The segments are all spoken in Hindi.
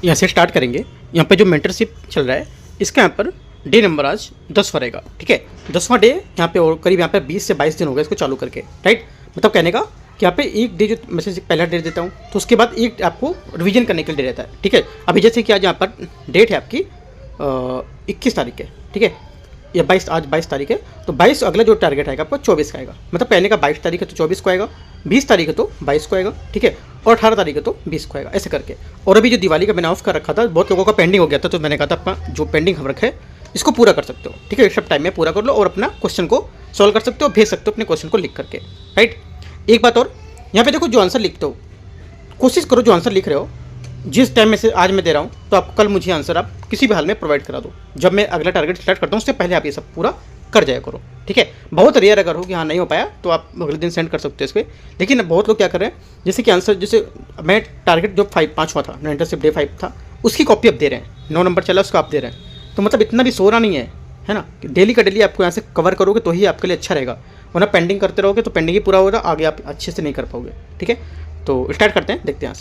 यहाँ से स्टार्ट करेंगे। यहाँ पे जो मेंटरशिप चल रहा है इसका यहाँ पर डे नंबर आज 10वां रहेगा, ठीक है। 10वां डे यहाँ पे, और करीब यहाँ पे 20 से 22 दिन हो गए इसको चालू करके, राइट। मतलब कहने का कि यहाँ पे एक डे जो मैसेज पहला डे देता हूँ तो उसके बाद एक आपको रिवीजन करने के लिए रहता है, ठीक है। अभी जैसे कि आज यहाँ पर डेट है आपकी 21 तारीख है, ठीक है, या 22, आज 22 तारीख है, तो 22 अगला जो टारगेट आएगा आपको 24 का आएगा। मतलब कहने का 22 तारीख है तो 24 को आएगा, 20 तारीख है तो 22 को आएगा, ठीक है, और 18 तारीख है तो 20 को आएगा, ऐसे करके। और अभी जो दिवाली का मैंने ऑफ कर रखा था, बहुत लोगों का पेंडिंग हो गया था, तो मैंने कहा था अपना जो पेंडिंग हम रखे इसको पूरा कर सकते हो, ठीक है। इस सब टाइम में पूरा कर लो और अपना क्वेश्चन को सॉल्व कर सकते हो, भेज सकते हो अपने क्वेश्चन को लिख करके, राइट। एक बात और, यहाँ पे देखो जो आंसर लिखते हो कोशिश करो जो आंसर लिख रहे हो जिस टाइम में से आज मैं दे रहा हूँ, तो आप कल मुझे आंसर आप किसी भी हाल में प्रोवाइड करा दो। जब मैं अगला टारगेट स्टार्ट करता हूँ उससे पहले आप ये सब पूरा कर जाया करो, ठीक है। बहुत रेयर अगर हो कि हाँ नहीं हो पाया तो आप अगले दिन सेंड कर सकते हो इस पर। लेकिन बहुत लोग क्या कर रहे हैं, जैसे कि आंसर, जैसे मैं टारगेट जो 5वां था, मेंटरशिप डे 5 था, उसकी कॉपी आप दे रहे हैं, 9 नंबर चला उसको आप दे रहे हैं, तो मतलब इतना भी सोना नहीं है ना। डेली का डेली आपको यहाँ से कवर करोगे तो ही आपके लिए अच्छा रहेगा, वरना पेंडिंग करते रहोगे तो पेंडिंग ही पूरा होगा, आगे आप अच्छे से नहीं कर पाओगे, ठीक है। तो स्टार्ट करते हैं, देखते हैं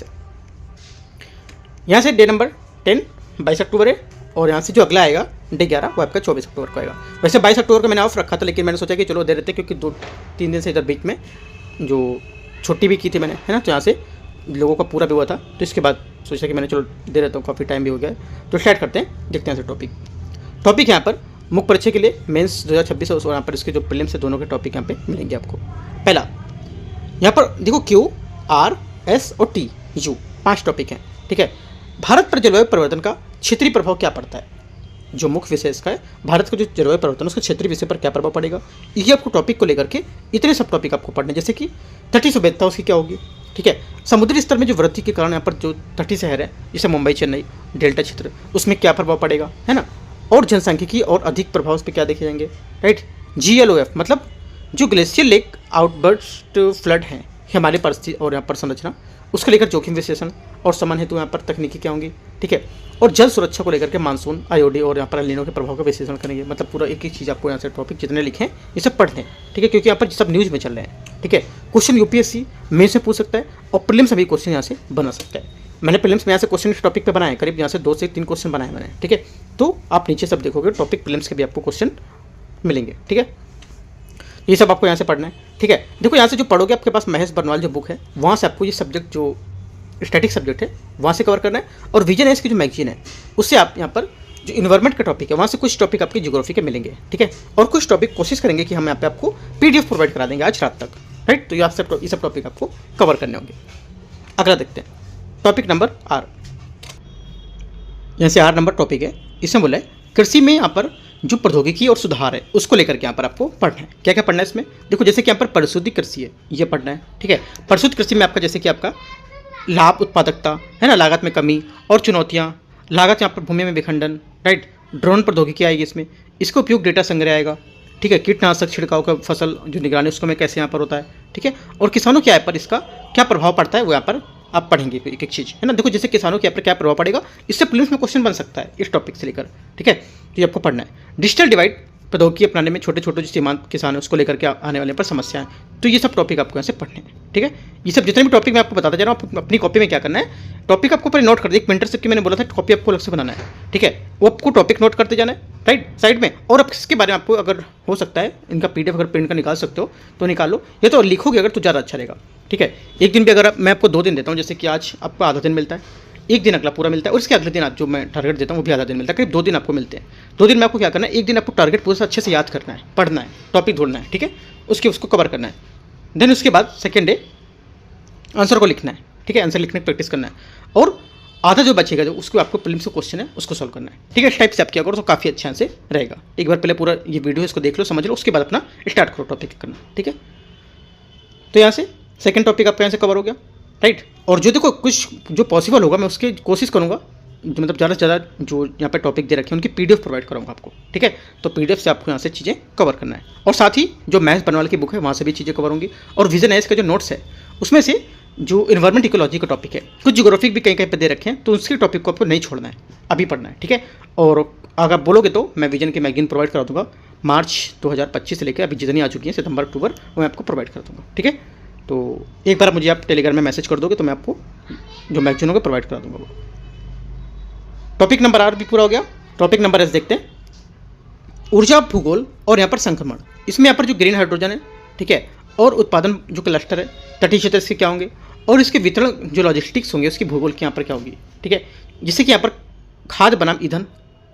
यहाँ से डे नंबर 10 22 अक्टूबर है, और यहाँ से जो अगला आएगा डे 11 वो आपका 24 अक्टूबर को आएगा। वैसे 22 अक्टूबर को मैंने ऑफ रखा था, लेकिन मैंने सोचा कि चलो दे देते, क्योंकि 2-3 दिन से इधर बीच में जो छुट्टी भी की थी मैंने, है ना, तो यहाँ से लोगों का पूरा भी हुआ था, तो इसके बाद सोचा कि मैंने चलो दे देता हूँ, काफ़ी टाइम भी हो गया है। तो स्टार्ट करते हैं, देखते हैं टॉपिक यहाँ पर मुख्य परीक्षा के लिए मेंस 2026 और यहाँ पर इसके जो प्रीलिम्स है दोनों के टॉपिक यहाँ पे मिलेंगे आपको। पहला यहाँ पर देखो Q, R, S और T, U 5 टॉपिक हैं, ठीक है। भारत पर जलवायु परिवर्तन का क्षेत्रीय प्रभाव क्या पड़ता है, जो मुख्य विषय इसका है, भारत का जो जलवायु परिवर्तन उसके क्षेत्रीय विषय पर क्या प्रभाव पड़ेगा, ये आपको टॉपिक को लेकर के इतने सब टॉपिक आपको पढ़ने, जैसे कि तटीय सुभेद्यता उसकी क्या होगी, ठीक है। समुद्री स्तर में जो वृद्धि के कारण यहाँ पर जो तटीय शहर है जैसे मुंबई, चेन्नई, डेल्टा क्षेत्र, उसमें क्या प्रभाव पड़ेगा, है ना। और जनसांख्यिकी और अधिक प्रभाव उस पर क्या देखे जाएंगे, राइट। GLOF मतलब जो ग्लेशियर लेक आउटबर्स्ट फ्लड हैं, हमारे परिस्थिति और यहाँ पर संरचना, उसको लेकर जोखिम विश्लेषण और समान हेतु यहाँ पर तकनीकी क्या होंगी, ठीक है। और जल सुरक्षा को लेकर के मानसून, IOD और यहाँ पर एल नीनो के प्रभाव का विश्लेषण करेंगे। मतलब पूरा एक एक चीज़ आपको यहाँ से टॉपिक जितने लिखे हैं ये सब पढ़ लें, ठीक है, क्योंकि यहाँ पर सब न्यूज़ में चल रहे हैं, ठीक है। क्वेश्चन UPSC में से पूछ सकता है और प्रीलिम्स भी क्वेश्चन यहाँ से बना सकता है। मैंने प्रीलिम्स में यहाँ से क्वेश्चन इस टॉपिक पे बनाए, करीब यहाँ से 2 से 3 क्वेश्चन बनाए मैंने, ठीक है। तो आप नीचे सब देखोगे टॉपिक प्रीलिम्स के भी आपको क्वेश्चन मिलेंगे, ठीक है। ये सब आपको यहाँ से पढ़ना है, ठीक है। देखो यहाँ से जो पढ़ोगे आपके पास महेश बर्नवाल जो बुक है, वहाँ से आपको ये सब्जेक्ट जो स्टैटिक सब्जेक्ट है वहाँ से कवर करना है। और विजन एस की जो मैगजीन है उससे आप यहाँ पर जो इन्वायरमेंट का टॉपिक है वहाँ से कुछ टॉपिक आपके ज्योग्राफी के मिलेंगे, ठीक है। और कुछ टॉपिक कोशिश करेंगे कि हम यहाँ पे आपको PDF प्रोवाइड करा देंगे आज रात तक, राइट। तो ये सब टॉपिक आपको कवर करने होंगे। अगला देखते हैं टॉपिक नंबर R। यहाँ से R नंबर टॉपिक है, इसमें बोला है कृषि में यहाँ पर जो प्रौद्योगिकी और सुधार है उसको लेकर के यहाँ पर आपको पढ़ना है। क्या क्या पढ़ना है इसमें, देखो जैसे कि यहाँ पर परिशुद्धि कृषि है ये पढ़ना है, ठीक है। परिशुद्ध कृषि में आपका जैसे कि आपका लाभ, उत्पादकता, है ना, लागत में कमी और चुनौतियाँ, लागत यहाँ पर भूमि में विखंडन, राइट। ड्रोन प्रौद्योगिकी आएगी इसमें, इसका उपयोग डेटा संग्रह आएगा, ठीक है। कीटनाशक छिड़काव का फसल जो निगरानी उसको में कैसे यहाँ पर होता है, ठीक है। और किसानों के आय पर इसका क्या प्रभाव पड़ता है वो यहाँ पर आप पढ़ेंगे एक एक चीज़, है ना। देखो जैसे किसानों के आय पर क्या प्रभाव पड़ेगा, इससे प्रीलिम्स में क्वेश्चन बन सकता है इस टॉपिक से लेकर, ठीक है। तो ये आपको पढ़ना है। डिजिटल डिवाइड प्रौद्योगिकी अपनाने में छोटे छोटे जो सीमांत किसान है उसको लेकर के आने वाले पर समस्याएं, तो ये सब टॉपिक आपको यहाँ से पढ़ने हैं, ठीक है। ये सब जितने भी टॉपिक मैं आपको बताता जा रहा हूँ, अपनी कॉपी में क्या करना है, टॉपिक आपको पहले नोट कर दिया। एक मेंटरशिप की मैंने बोला था कॉपी आपको अलग से बनाना है, ठीक है। वो आपको टॉपिक नोट करते जाना है, राइट, साइड में। और अब इसके बारे में आपको अगर हो सकता है इनका PDF अगर प्रिंट का निकाल सकते हो तो निकाल लो, ये तो लिखोगे अगर तो ज़्यादा अच्छा रहेगा, ठीक है। एक दिन भी अगर मैं आपको 2 दिन देता हूँ, जैसे कि आज आपको आधा दिन मिलता है, एक दिन अगला पूरा मिलता है, और इसके अगले दिन आप जो मैं टारगेट देता हूँ वो भी आधा दिन मिलता है, करीब 2 दिन आपको मिलते हैं। 2 दिन में आपको क्या करना है, एक दिन आपको टारगेट पूरा अच्छे से याद करना है, पढ़ना है, टॉपिक ढूंढना है, ठीक है, उसको कवर करना है। देन उसके बाद सेकेंड डे आंसर को लिखना है, ठीक है, आंसर लिखने की प्रैक्टिस करना है। और आधा जो बचेगा जो उसको आपको प्रीलिम्स का क्वेश्चन है उसको सॉल्व करना है, ठीक है। इस टाइप से आप क्या करो तो काफ़ी अच्छे से रहेगा। एक बार पहले पूरा ये वीडियो इसको देख लो, समझ लो, उसके बाद अपना स्टार्ट करो टॉपिक करना, ठीक है। तो यहाँ से सेकेंड टॉपिक आपका यहाँ से कवर हो गया, राइट। और जो देखो कुछ जो पॉसिबल होगा मैं उसकी कोशिश करूँगा, जो मतलब ज़्यादा से ज़्यादा जो यहाँ पे टॉपिक दे रखे हैं उनकी PDF प्रोवाइड करूँगा आपको, ठीक है। तो PDF से आपको यहाँ से चीज़ें कवर करना है। और साथ ही जो महेश बर्नवाल की बुक है वहाँ से भी चीज़ें कवर होंगी। और विजन एस का जो नोट्स है उसमें से जो इन्वायरमेंट इकोलॉजी का टॉपिक है, कुछ ज्योग्राफिक भी कहीं कहीं पे दे रखे हैं, तो उसके टॉपिक को आपको नहीं छोड़ना है, अभी पढ़ना है, ठीक है। और अगर आप बोलोगे तो मैं विजन की मैगजीन प्रोवाइड करा दूँगा मार्च 2025 से लेकर अभी जितनी आ चुकी हैं सितंबर अक्टूबर, वो मैं आपको प्रोवाइड कर दूँगा, ठीक है। तो एक बार मुझे आप टेलीग्राम में मैसेज कर दोगे तो मैं आपको जो मैगजीन होगा प्रोवाइड करा दूँगा वो। टॉपिक नंबर आर भी पूरा हो गया। टॉपिक नंबर एस देखते हैं, ऊर्जा भूगोल और यहाँ पर संक्रमण। इसमें यहाँ पर जो ग्रीन हाइड्रोजन है, ठीक है, और उत्पादन जो क्लस्टर है, तटीय क्षेत्र इसके क्या होंगे, और इसके वितरण जो लॉजिस्टिक्स होंगे उसकी भूगोल की यहाँ पर क्या होगी, ठीक है। जिससे कि यहाँ पर खाद्य बनाम ईंधन,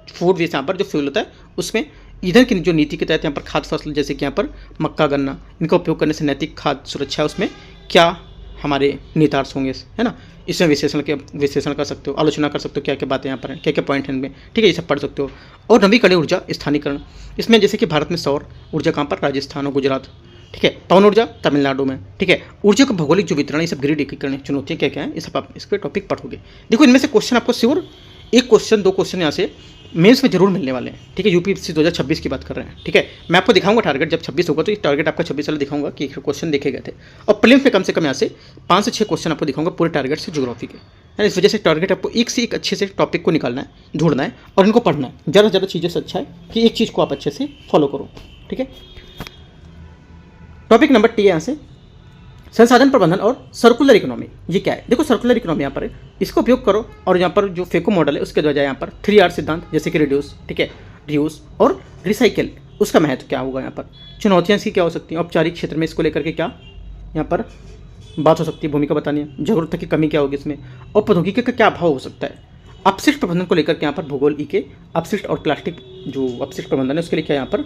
फूड वेस्ट, यहाँ पर जो फ्यूल होता है उसमें ईंधन की जो नीति के तहत यहाँ पर खाद्य फसल जैसे कि यहाँ पर मक्का, गन्ना, इनका उपयोग करने से नैतिक खाद्य सुरक्षा है, उसमें क्या हमारे निहितार्थ होंगे, है ना। इसमें विश्लेषण कर सकते हो, आलोचना कर सकते हो, क्या क्या बातें यहाँ पर हैं, क्या क्या पॉइंट हैं इनमें, ठीक है, ये सब पढ़ सकते हो। और नवीकरणीय ऊर्जा स्थानीकरण, इसमें जैसे कि भारत में सौर ऊर्जा कहाँ पर, राजस्थान और गुजरात, ठीक है, पवन ऊर्जा तमिलनाडु में, ठीक है। ऊर्जा का भौगोलिक जो वितरण, ये सब ग्रिड एकीकरण चुनौतियाँ क्या क्या हैं, ये सब आप इस पर टॉपिक पढ़ोगे। देखो इनमें से क्वेश्चन आपको श्योर एक क्वेश्चन, दो क्वेश्चन यहाँ से मेंस में जरूर मिलने वाले हैं, ठीक है। यूपीएससी 2026 की बात कर रहे हैं, ठीक है। मैं आपको दिखाऊंगा टारगेट, जब 26 होगा तो ये टारगेट आपका 26 वाला दिखाऊंगा कि क्वेश्चन देखे गए थे। और प्रीलिम्स में कम से कम यहाँ से 5 से 6 क्वेश्चन आपको दिखाऊंगा पूरे टारगेट से, ज्योग्राफी के, है। इस वजह से टारगेट आपको एक से एक अच्छे से टॉपिक को निकालना है, ढूंढना है और इनको पढ़ना है। ज़्यादा से ज़्यादा चीज़ों से अच्छा है कि एक चीज़ को आप अच्छे से फॉलो करो, ठीक है। टॉपिक नंबर टी है यहाँ से, संसाधन प्रबंधन और सर्कुलर इकोनॉमी। ये क्या है, देखो सर्कुलर इकोनॉमी यहाँ पर है, इसको उपयोग करो और यहाँ पर जो फेको मॉडल है उसके द्वारा यहाँ पर 3R सिद्धांत, जैसे कि रिड्यूस, ठीक है, रियूज और रिसाइकिल, उसका महत्व क्या होगा, यहाँ पर चुनौतियाँ इसकी क्या हो सकती हैं, औपचारिक क्षेत्र में इसको लेकर के क्या यहाँ पर बात हो सकती है, भूमिका बतानी है, जरूरत की कमी क्या होगी इसमें, और प्रौद्योगिकी का क्या अभाव हो सकता है, अपशिष्ट प्रबंधन को लेकर के यहाँ पर भूगोल ई के अपशिष्ट और प्लास्टिक जो अपशिष्ट प्रबंधन है उसके लिए क्या यहाँ पर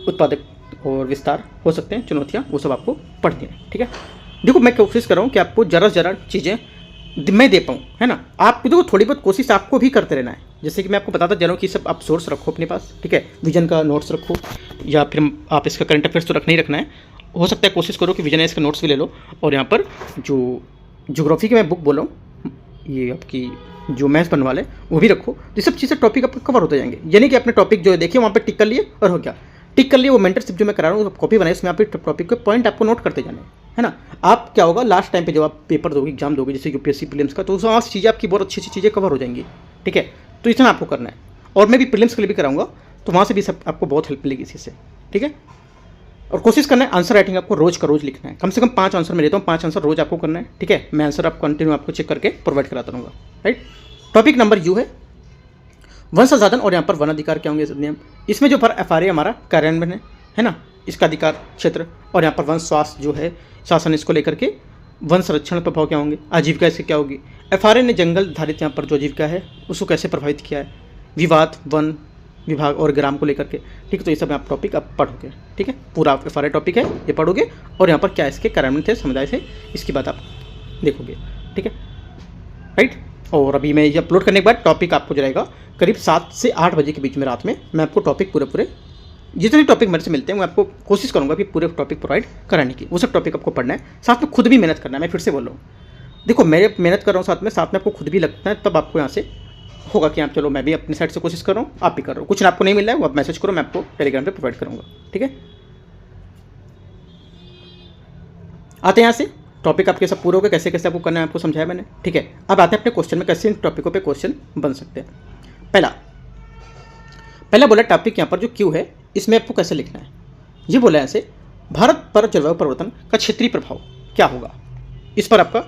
उत्पादक और विस्तार हो सकते हैं, चुनौतियाँ, वो सब आपको पढ़नी है, ठीक है। देखो मैं कोशिश कर रहा हूँ कि आपको ज़रा से ज़रा चीज़ें मैं दे पाऊँ, है ना। आप देखो थोड़ी बहुत कोशिश आपको भी करते रहना है, जैसे कि मैं आपको बताता जा रहा हूँ कि सब आप सोर्स रखो अपने पास, ठीक है। विजन का नोट्स रखो या फिर आप इसका करंट अफेयर्स तो रखना ही रखना है, हो सकता है कोशिश करो कि विजन है इसका नोट्स भी ले लो, और यहाँ पर जो ज्योग्राफी की मैं बुक बोला हूँ, ये आपकी जो मैथ्स बनने वाले वो भी रखो। ये सब चीज़ें टॉपिक आपको कवर होते जाएंगे, यानी कि अपने टॉपिक जो देखिए वहाँ पर टिक कर लिए और हो गया, टिक कर लिए। वो मेंटरशिप जो मैं करा रहा हूँ कॉपी बनाई, उसमें आप टॉपिक के पॉइंट आपको नोट करते जाने, है ना। आप क्या होगा लास्ट टाइम पे जब आप पेपर दोगे, एग्जाम दोगे, जैसे यूपीएससी प्रीलिम्स का, तो उस वहाँ से चीज़ें आपकी बहुत अच्छी अच्छी चीज़ें कवर हो जाएंगी, ठीक है। तो इतना आपको करना है, और मैं भी प्रीलिम्स के लिए भी कराऊंगा, तो वहाँ से भी सब आपको बहुत हेल्प मिलेगी इसी से, ठीक है। और कोशिश करना है आंसर राइटिंग आपको रोज का रोज लिखना है, कम से कम 5 आंसर मैं लेता हूँ, 5 आंसर रोज आपको करना है, ठीक है। मैं आंसर आप कंटिन्यू आपको चेक करके प्रोवाइड कराता रहूँगा, राइट। टॉपिक नंबर यू है वन संसाधन और यहाँ पर वन अधिकार क्या होंगे नियम। इसमें जो FRA हमारा कार्यान्वयन है ना, इसका अधिकार क्षेत्र, और यहाँ पर वन स्वास्थ्य जो है शासन, इसको लेकर के वन संरक्षण प्रभाव क्या होंगे, आजीविका इससे क्या होगी, FRA ने जंगल धारित यहाँ पर जो आजीविका है उसको कैसे प्रभावित किया है, विवाद वन विभाग और ग्राम को लेकर के, ठीक है। तो ये सब आप टॉपिक आप पढ़ोगे, ठीक है। पूरा FRA टॉपिक है ये पढ़ोगे, और यहाँ पर क्या इसके कार्यान्वयन थे समुदाय से, इसकी बात आप देखोगे, ठीक है, राइट। और अभी मैं ये अपलोड करने के बाद टॉपिक आपको जो रहेगा करीब 7 से 8 बजे के बीच में रात में मैं आपको टॉपिक पूरे जितने टॉपिक मेरे से मिलते हैं मैं आपको कोशिश करूंगा कि पूरे टॉपिक प्रोवाइड कराने की। वो सब टॉपिक आपको पढ़ना है, साथ में खुद भी मेहनत करना है। मैं फिर से बोल रहा हूँ, देखो मैं मेहनत कर रहा हूँ साथ में आपको खुद भी लगता है, तब आपको यहाँ से होगा कि आप चलो मैं भी अपनी साइड से कोशिश कर रहा हूँ, आप भी कर रहे हो। कुछ आपको नहीं मिल रहा है वो आप मैसेज करो, मैं आपको टेलीग्राम पर प्रोवाइड करूँगा, ठीक है। आते हैं यहाँ से टॉपिक आपके सब पूरे हो गए, कैसे कैसे आपको करना है आपको समझाया मैंने, ठीक है। अब आते हैं अपने क्वेश्चन में, कैसे इन टॉपिकों पे क्वेश्चन बन सकते हैं। पहला बोला टॉपिक यहाँ पर जो क्यू है इसमें आपको कैसे लिखना है। ये बोला ऐसे, भारत पर जलवायु परिवर्तन का क्षेत्रीय प्रभाव क्या होगा, इस पर आपका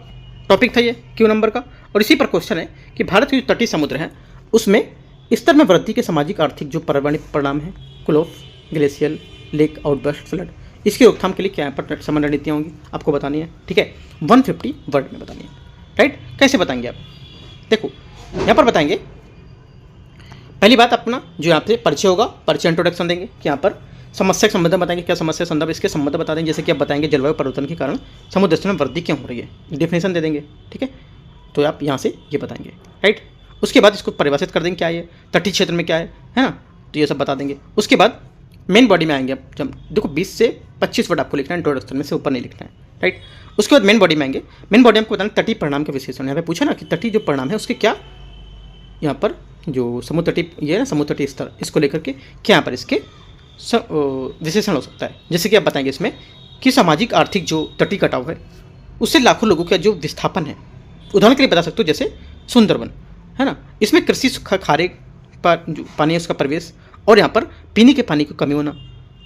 टॉपिक था ये क्यू नंबर का। और इसी पर क्वेश्चन है कि भारत के जो तटीय समुद्र हैं उसमें स्तर में वृद्धि के सामाजिक आर्थिक जो पर्यावरणीय परिणाम है, क्लोफ, ग्लेशियल, लेक आउटबर्स्ट, फ्लड, इसकी रोकथाम के लिए क्या यहाँ पर समान रणनीतियाँ होंगी आपको बतानी है, ठीक है। 150 वर्ड में बतानी है, राइट। कैसे बताएंगे आप, देखो यहाँ पर बताएंगे। पहली बात अपना जो यहाँ पे परिचय होगा, परिचय इंट्रोडक्शन देंगे कि यहाँ पर समस्या के संबंध में बताएंगे, क्या समस्या संदर्भ इसके संबंध बता देंगे, जैसे कि आप बताएंगे जलवायु परिवर्तन के कारण समुद्र स्तर में वृद्धि क्यों हो रही है, डेफिनेशन दे देंगे, ठीक है। तो आप यहाँ से ये बताएंगे, राइट। उसके बाद इसको परिभाषित कर देंगे क्या है, तटीय क्षेत्र में क्या है ना, तो ये सब बता देंगे। उसके बाद मेन बॉडी में आएंगे, जब देखो 20 से 25 वर्ड आपको लिखना है इंट्रोडक्शन में, से ऊपर नहीं लिखना है, राइट। उसके बाद मेन बॉडी में आएंगे, मेन बॉडी में आपको बताना तटीय परिणाम के विशेषण। यहाँ पे पूछा ना कि तटीय जो परिणाम है उसके क्या, यहाँ पर जो समुद्र तटीय ये है ना समुद्र तटीय स्तर, इसको लेकर के क्या यहाँ पर इसके विशेषण हो सकता है। जैसे कि आप बताएंगे इसमें कि सामाजिक आर्थिक जो तटीय कटाव है उससे लाखों लोगों का जो विस्थापन है, उदाहरण के लिए बता सकते हो जैसे सुंदरबन है ना, इसमें कृषि खारे पर जो पानी है उसका प्रवेश, और यहाँ पर पीने के पानी की कमी होना,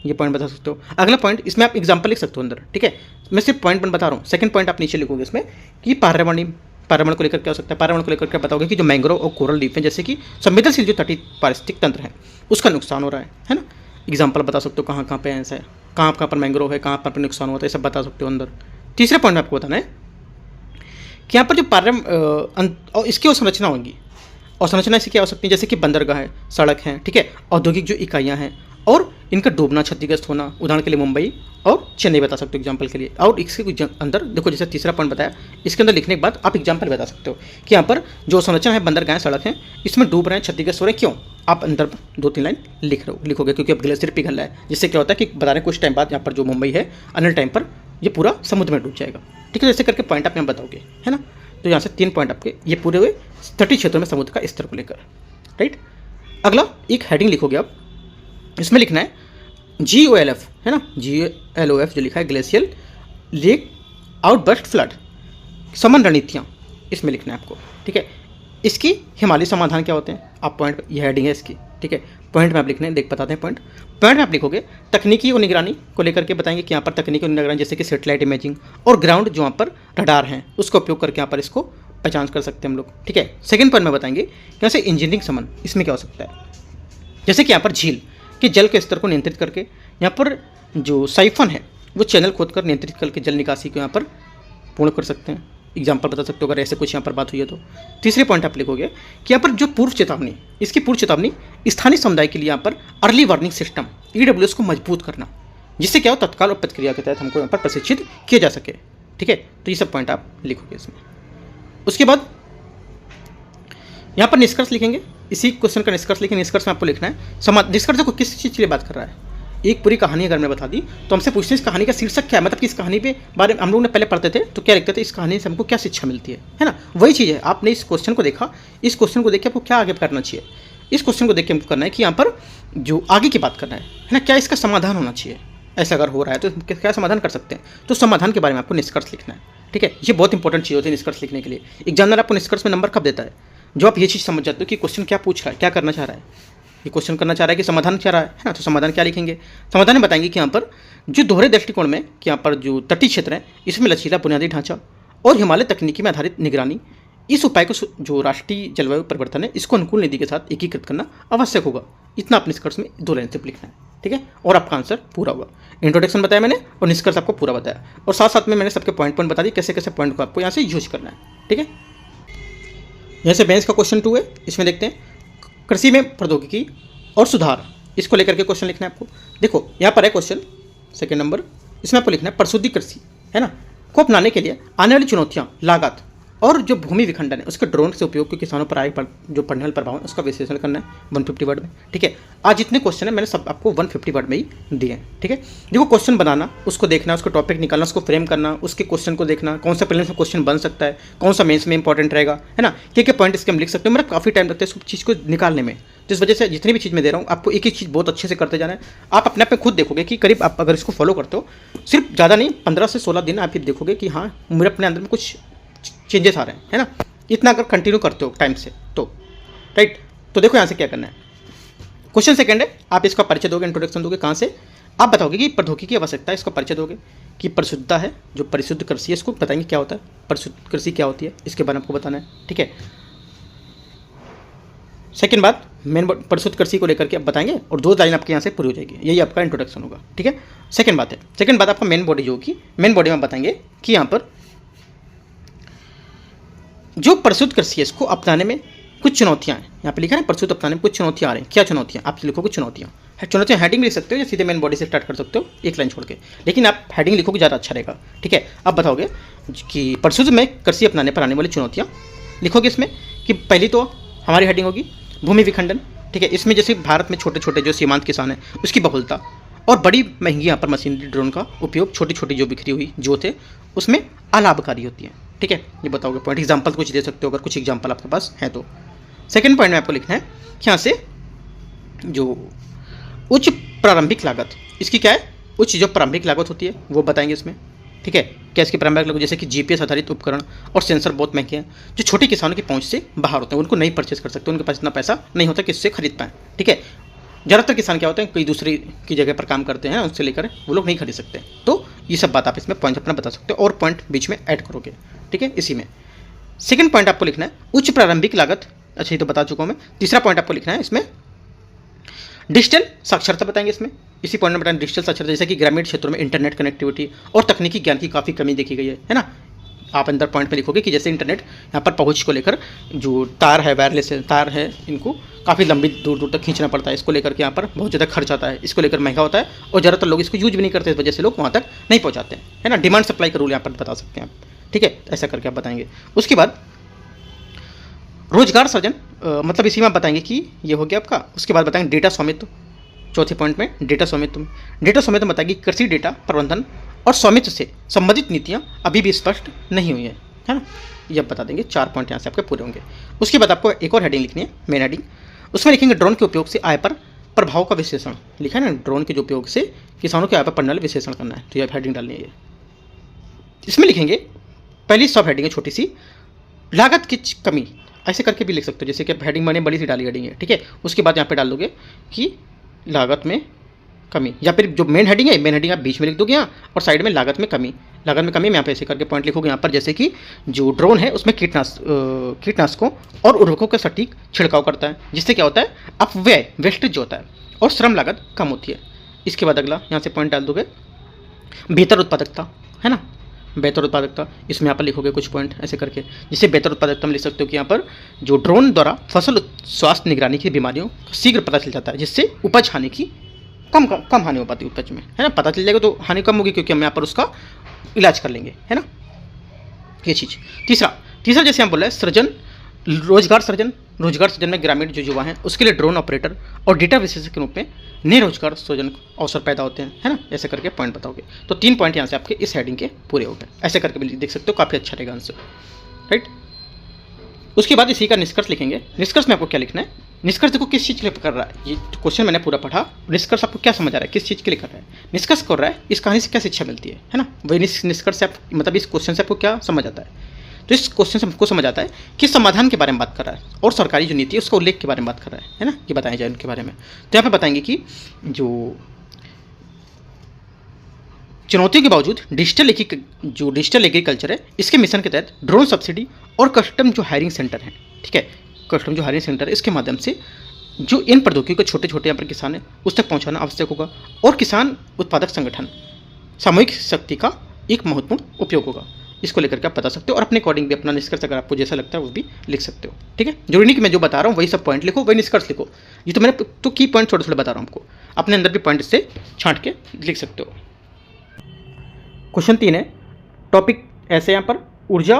ये पॉइंट बता सकते हो। अगला पॉइंट इसमें आप एग्जाम्पल लिख सकते हो अंदर, ठीक है। मैं सिर्फ पॉइंट बता रहा हूँ। सेकंड पॉइंट आप नीचे लिखोगे इसमें कि पर्यावरण को लेकर क्या हो सकता है, पर्यावरण को लेकर क्या बताओगे कि जो मैंग्रोव और कोरल रीफ है जैसे कि संवेदनशील जो तटीय पारिस्थितिक तंत्र है उसका नुकसान हो रहा है ना। एग्जाम्पल बता सकते हो कहाँ कहाँ पे ऐसा है, कहाँ पर मैंग्रोव है, कहाँ पर नुकसान होता है, सब बता सकते हो अंदर। तीसरे पॉइंट में आपको बताना है कि यहाँ पर जो और इसकी अवसंरचना होगी, और संरचना इसकी क्या हो सकती है जैसे कि बंदरगाह है, सड़क है, ठीक है, औद्योगिक जो इकाइयाँ हैं और इनका डूबना, क्षतिग्रस्त होना, उदाहरण के लिए मुंबई और चेन्नई बता सकते हो एग्जाम्पल के लिए। और इसके अंदर देखो जैसे तीसरा पॉइंट बताया, इसके अंदर लिखने के बाद आप एग्जाम्पल बता सकते हो कि यहाँ पर जो संरचना है, बंदरगाह, सड़क है, इसमें डूब रहे हैं, क्षतिग्रस्त हो रहे हैं, क्यों। आप अंदर 2-3 लाइन लिखोगे क्योंकि अब ग्लेशियर पिघल रहा है, जिससे क्या होता है कि बता रहे कुछ टाइम बाद यहाँ पर जो मुंबई है अन्य टाइम पर ये पूरा समुद्र में डूब जाएगा, ठीक है। जैसे करके पॉइंट आप यहाँ बताओगे, है ना। तो यहाँ से 3 पॉइंट आपके ये पूरे हुए तटीय क्षेत्रों में समुद्र का स्तर को लेकर, राइट। अगला एक हेडिंग लिखोगे आप, इसमें लिखना है GOLF, है ना, GLOF जो लिखा है, ग्लेशियल लेक आउटबर्स्ट फ्लड समन रणनीतियाँ, इसमें लिखना है आपको, ठीक है। इसकी हिमालय समाधान क्या होते हैं, आप पॉइंट, ये हेडिंग है इसकी, ठीक है। पॉइंट में आप लिखने देख बताते हैं पॉइंट में आप लिखोगे तकनीकी और निगरानी को लेकर के बताएंगे कि यहाँ पर तकनीकी और निगरानी जैसे कि सैटेलाइट इमेजिंग और ग्राउंड जो यहाँ पर रडार हैं उसका उपयोग करके यहाँ पर इसको पहचान कर सकते हैं हम लोग, ठीक है। सेकंड पॉइंट में बताएंगे कि यहाँ से इंजीनियरिंग समन, इसमें क्या हो सकता है जैसे कि यहाँ पर झील कि जल के स्तर को नियंत्रित करके यहाँ पर जो साइफन है वो चैनल खोदकर नियंत्रित करके जल निकासी को यहाँ पर पूर्ण कर सकते हैं, एग्जाम्पल बता सकते हो अगर ऐसे कुछ यहाँ पर बात हुई है तो। तीसरे पॉइंट आप लिखोगे कि यहाँ पर जो पूर्व चेतावनी, इसकी पूर्व चेतावनी स्थानीय समुदाय के लिए यहाँ पर अर्ली वार्निंग सिस्टम EWS को मजबूत करना, जिससे क्या हो तत्काल और प्रतिक्रिया के तहत हमको यहाँ पर प्रशिक्षित किया जा सके, ठीक है। तो ये सब पॉइंट आप लिखोगे इसमें। उसके बाद यहाँ पर निष्कर्ष लिखेंगे, इसी क्वेश्चन का निष्कर्ष लिखेंगे। निष्कर्ष में आपको लिखना है निष्कर्ष को किस चीज़ के लिए बात कर रहा है, एक पूरी कहानी अगर मैं बता दी तो हमसे पूछते हैं इस कहानी का शीर्षक क्या है, मतलब कि इस कहानी पे बारे में हम लोग ने पहले पढ़ते थे तो क्या लिखते थे, इस कहानी से हमको क्या शिक्षा मिलती है ना। वही चीज़ है, आपने इस क्वेश्चन को देखा, इस क्वेश्चन को देख के आपको क्या आगे करना चाहिए, इस क्वेश्चन को देख के हमको करना है कि यहाँ पर जो आगे की बात करना है ना, क्या इसका समाधान होना चाहिए, ऐसा अगर हो रहा है तो क्या समाधान कर सकते हैं, तो समाधान के बारे में आपको निष्कर्ष लिखना है, ठीक है। ये बहुत इंपॉर्टेंट चीज़ होती है निष्कर्ष लिखने के लिए। एग्जामिनर आपको निष्कर्ष में नंबर कब देता है, जो आप ये चीज़ समझ जाते हो कि क्वेश्चन क्या पूछ रहा है, क्या करना चाह रहा है, ये क्वेश्चन करना चाह रहा है कि समाधान चाह रहा है ना। तो समाधान क्या लिखेंगे, समाधान में बताएंगे कि यहाँ पर जो दोहरे दृष्टिकोण में कि यहाँ पर जो तटीय क्षेत्र है इसमें लचीला बुनियादी ढांचा और हिमालय तकनीकी में आधारित निगरानी, इस उपाय को जो राष्ट्रीय जलवायु परिवर्तन है इसको अनुकूल नीति के साथ एकीकृत करना आवश्यक होगा। इतना आप निष्कर्ष में 2 लाइन से लिखना है, ठीक है। और आपका आंसर पूरा हुआ। इंट्रोडक्शन बताया मैंने और निष्कर्ष आपको पूरा बताया, और साथ साथ में मैंने सबके पॉइंट बता दी कैसे कैसे पॉइंट को आपको यहाँ से यूज करना है, ठीक है। यहाँ से बेंच का क्वेश्चन 2 है, इसमें देखते हैं कृषि में प्रौद्योगिकी और सुधार, इसको लेकर के क्वेश्चन लिखना है आपको। देखो यहाँ पर है क्वेश्चन सेकंड नंबर, इसमें आपको लिखना है प्रसूति कृषि, है ना, को अपनाने के लिए आने वाली चुनौतियाँ, लागत और जो भूमि विखंडन है उसके ड्रोन से उपयोग के किसानों पर आए जो पढ़ने वाले प्रभाव है उसका विश्लेषण करना है 150 वर्ड में, ठीक है। आज जितने क्वेश्चन है मैंने सब आपको 150 वर्ड में ही दिए हैं, ठीक है। देखो क्वेश्चन बनाना, उसको देखना, उसको टॉपिक निकालना, उसको फ्रेम करना, उसके क्वेश्चन को देखना, कौन सा प्रीलिम्स में क्वेश्चन बन सकता है, कौन सा मेंस में इंपॉर्टेंट रहेगा, है ना, क्या पॉइंट इसके हम लिख सकते हो। मेरा काफ़ी टाइम लगता है इस चीज़ को निकालने में, जिस वजह से जितनी भी चीज़ मैं दे रहा हूँ आपको एक एक चीज़ बहुत अच्छे से करते जाना है। आप अपने आप में खुद देखोगे कि करीब आप अगर इसको फॉलो करते हो, सिर्फ ज़्यादा नहीं 15 से 16 दिन आप फिर देखोगे कि हाँ मेरे अपने अंदर में कुछ चेंजेस आ रहे हैं, है ना। इतना अगर कंटिन्यू करते हो टाइम से तो, राइट। तो देखो यहाँ से क्या करना है, क्वेश्चन सेकंड है, आप इसका परिचय दोगे, इंट्रोडक्शन दोगे, कहाँ से आप बताओगे कि प्रौद्योगिकी की आवश्यकता है, इसका परिचय दोगे कि परिशुद्धता है, जो परिशुद्ध कृषि है इसको बताएंगे क्या होता है, परिशुद्ध कृषि क्या होती है इसके बारे में आपको बताना है, ठीक है। सेकंड बात मेन परिशुद्ध कृषि को लेकर के आप बताएंगे और 2 लाइन आपके यहाँ से पूरी हो जाएगी, यही आपका इंट्रोडक्शन होगा, ठीक है। सेकंड बात है, सेकंड बात आपका मेन बॉडी जो होगी, मेन बॉडी में बताएंगे कि यहाँ पर जो परिशुद्ध कृषि है इसको अपनाने में कुछ चुनौतियाँ हैं, यहाँ पे लिखा है परिशुद्ध अपनाने में कुछ चुनौतियाँ आ रही हैं, क्या चुनौतियाँ, आप लिखोगे चुनौतियाँ, चुनौतियाँ हेडिंग लिख सकते हो या सीधे मेन बॉडी से स्टार्ट कर सकते हो 1 लाइन छोड़ के, लेकिन आप हेडिंग लिखोगे ज़्यादा अच्छा रहेगा, ठीक है। अब बताओगे कि परिशुद्ध में कृषि अपनाने पर आने वाली चुनौतियाँ लिखोगे इसमें कि पहली तो हमारी हेडिंग होगी भूमि विखंडन, ठीक है। इसमें जैसे भारत में छोटे छोटे जो सीमांत किसान हैं उसकी बहुलता और बड़ी महंगी यहाँ पर मशीनरी ड्रोन का उपयोग, छोटी छोटी जो बिखरी हुई जोत है उसमें अलाभकारी होती है, ठीक है। ये बताओगे पॉइंट, एग्जाम्पल कुछ दे सकते हो अगर कुछ एग्जाम्पल आपके पास है तो। सेकंड पॉइंट में आपको लिखना है कि यहाँ से जो उच्च प्रारंभिक लागत, इसकी क्या है, उच्च जो प्रारंभिक लागत होती है वो बताएंगे इसमें, ठीक है। क्या इसकी प्रारंभिक लागत, जैसे कि GPS आधारित उपकरण और सेंसर बहुत महंगे हैं जो छोटे किसानों की पहुंच से बाहर होते हैं, उनको नहीं परचेस कर सकते, उनके पास इतना पैसा नहीं होता कि इससे खरीद पाएँ, ठीक है। ज़्यादातर किसान क्या होते हैं कोई दूसरी की जगह पर काम करते हैं, उससे लेकर वो लोग नहीं खरीद सकते, तो ये सब बात आप इसमें पॉइंट अपना बता सकते हो और पॉइंट बीच में ऐड करोगे, ठीक है। इसी में सेकंड पॉइंट आपको लिखना है उच्च प्रारंभिक लागत, अच्छा ये तो बता चुका हूँ मैं। तीसरा पॉइंट आपको लिखना है इसमें डिजिटल साक्षरता बताएंगे इसमें, इसी पॉइंट में बताएंगे डिजिटल साक्षरता, जैसे कि ग्रामीण क्षेत्रों में इंटरनेट कनेक्टिविटी और तकनीकी ज्ञान की काफ़ी कमी देखी गई है ना। आप अंदर पॉइंट में लिखोगे कि जैसे इंटरनेट यहाँ पर पहुँच को लेकर जो तार है, वायरलेस तार है, इनको काफ़ी लंबी दूर दूर तक खींचना पड़ता है, इसको लेकर के यहाँ पर बहुत ज़्यादा खर्च आता है, इसको लेकर महंगा होता है और ज़्यादातर लोग इसको यूज भी नहीं करते, इस वजह से लोग वहाँ तक नहीं पहुँचाते हैं, है ना। डिमांड सप्लाई का रूल यहाँ पर बता सकते हैं आप, ठीक है, ऐसा करके आप बताएंगे। उसके बाद रोजगार सृजन, मतलब इसी में आप बताएंगे कि ये हो गया आपका। उसके बाद बताएंगे डेटा स्वामित्व, चौथे पॉइंट में डेटा स्वामित्व। डेटा स्वामित्व बताएगी कृषि डेटा प्रबंधन और स्वामित्व से संबंधित नीतियाँ अभी भी स्पष्ट नहीं हुई है ना, ये आप बता देंगे। 4 पॉइंट यहाँ से आपके पूरे होंगे। उसके बाद आपको एक और हेडिंग लिखनी है, मेन हेडिंग, उसमें लिखेंगे ड्रोन के उपयोग से आय पर प्रभाव का विश्लेषण। लिखा है ना, ड्रोन के जो उपयोग से किसानों के आय पर पड़ने वाले विश्लेषण करना है, तो ये हेडिंग डालनी है। इसमें लिखेंगे पहली सब हेडिंग है छोटी सी, लागत की कमी, ऐसे करके भी लिख सकते हो, जैसे कि हेडिंग मैंने बड़ी सी डाली हेडिंग है, ठीक है। उसके बाद यहाँ पे डाल दोगे कि लागत में कमी, या फिर जो मेन हेडिंग है, मेन हेडिंग आप बीच में लिख दोगे यहाँ, और साइड में लागत में कमी। लागत में कमी में यहाँ पे ऐसे करके पॉइंट लिखोगे यहाँ पर, जैसे कि जो ड्रोन है उसमें कीटनाशकों और उर्वरकों का सटीक छिड़काव करता है, जिससे क्या होता है अपव्यय, वेस्टेज जो होता है, और श्रम लागत कम होती है। इसके बाद अगला यहाँ से पॉइंट डाल दोगे बेहतर उत्पादकता, है ना, बेहतर उत्पादकता। इसमें यहाँ पर लिखोगे कुछ पॉइंट ऐसे करके, जिससे बेहतर उत्पादकता में लिख सकते हो कि यहाँ पर जो ड्रोन द्वारा फसल स्वास्थ्य निगरानी की बीमारियों का शीघ्र पता चल जाता है, जिससे उपज हानि की कम हानि हो पाती है उपज में, है ना। पता चल जाएगा तो हानि कम होगी, क्योंकि हम यहाँ पर उसका इलाज कर लेंगे, है ना, ये चीज़। तीसरा जैसे हम बोल रहे हैं सृजन, रोजगार सृजन में ग्रामीण जो युवा हैं उसके लिए ड्रोन ऑपरेटर और डेटा विशेषज्ञ के रूप में नए रोजगार सृजन अवसर पैदा होते हैं, है ना, ऐसे करके पॉइंट बताओगे। तो 3 पॉइंट यहाँ से आपके इस हेडिंग के पूरे हो गए, ऐसे करके भी देख सकते हो, काफ़ी अच्छा रहेगा आंसर, राइट। उसके बाद इसी का निष्कर्ष लिखेंगे। निष्कर्ष में आपको क्या लिखना है, निष्कर्ष देखो किस चीज़ के लिए कर रहा है, ये क्वेश्चन मैंने पूरा पढ़ा, निष्कर्ष आपको क्या समझ आ रहा है, किस चीज़ के लिए कर रहा है, निष्कर्ष कर रहा है इस कहानी से क्या शिक्षा मिलती है ना। वही निष्कर्ष से आप, मतलब इस क्वेश्चन से आपको क्या समझ आता है, तो इस क्वेश्चन से हमको समझ आता है कि समाधान के बारे में बात कर रहा है और सरकारी जो नीति है उसका उल्लेख के बारे में बात कर रहा है ना, ये बताया जाए उनके बारे में। तो यहाँ पे बताएंगे कि जो चुनौतियों के बावजूद डिजिटल एग्रीकल्चर है, इसके मिशन के तहत ड्रोन सब्सिडी और कस्टम जो हायरिंग सेंटर हैं, ठीक है, कस्टम जो हायरिंग सेंटर है, इसके माध्यम से जो इन प्रौद्योगिकी को छोटे छोटे यहाँ पर किसान है उस तक पहुँचाना आवश्यक होगा, और किसान उत्पादक संगठन सामूहिक शक्ति का एक महत्वपूर्ण उपयोग होगा। इसको लेकर के आप बता सकते हो, और अपने अकॉर्डिंग भी अपना निष्कर्ष अगर आपको जैसा लगता है वो भी लिख सकते हो, ठीक है। जरूरी नहीं कि मैं जो बता रहा हूँ वही सब पॉइंट लिखो, वही निष्कर्ष लिखो, ये तो मैंने तो की पॉइंट छोटे छोटे बता रहा हूँ आपको, अपने अंदर भी पॉइंट से छांट के लिख सकते हो। क्वेश्चन 3 है, टॉपिक ऐसे यहाँ पर ऊर्जा,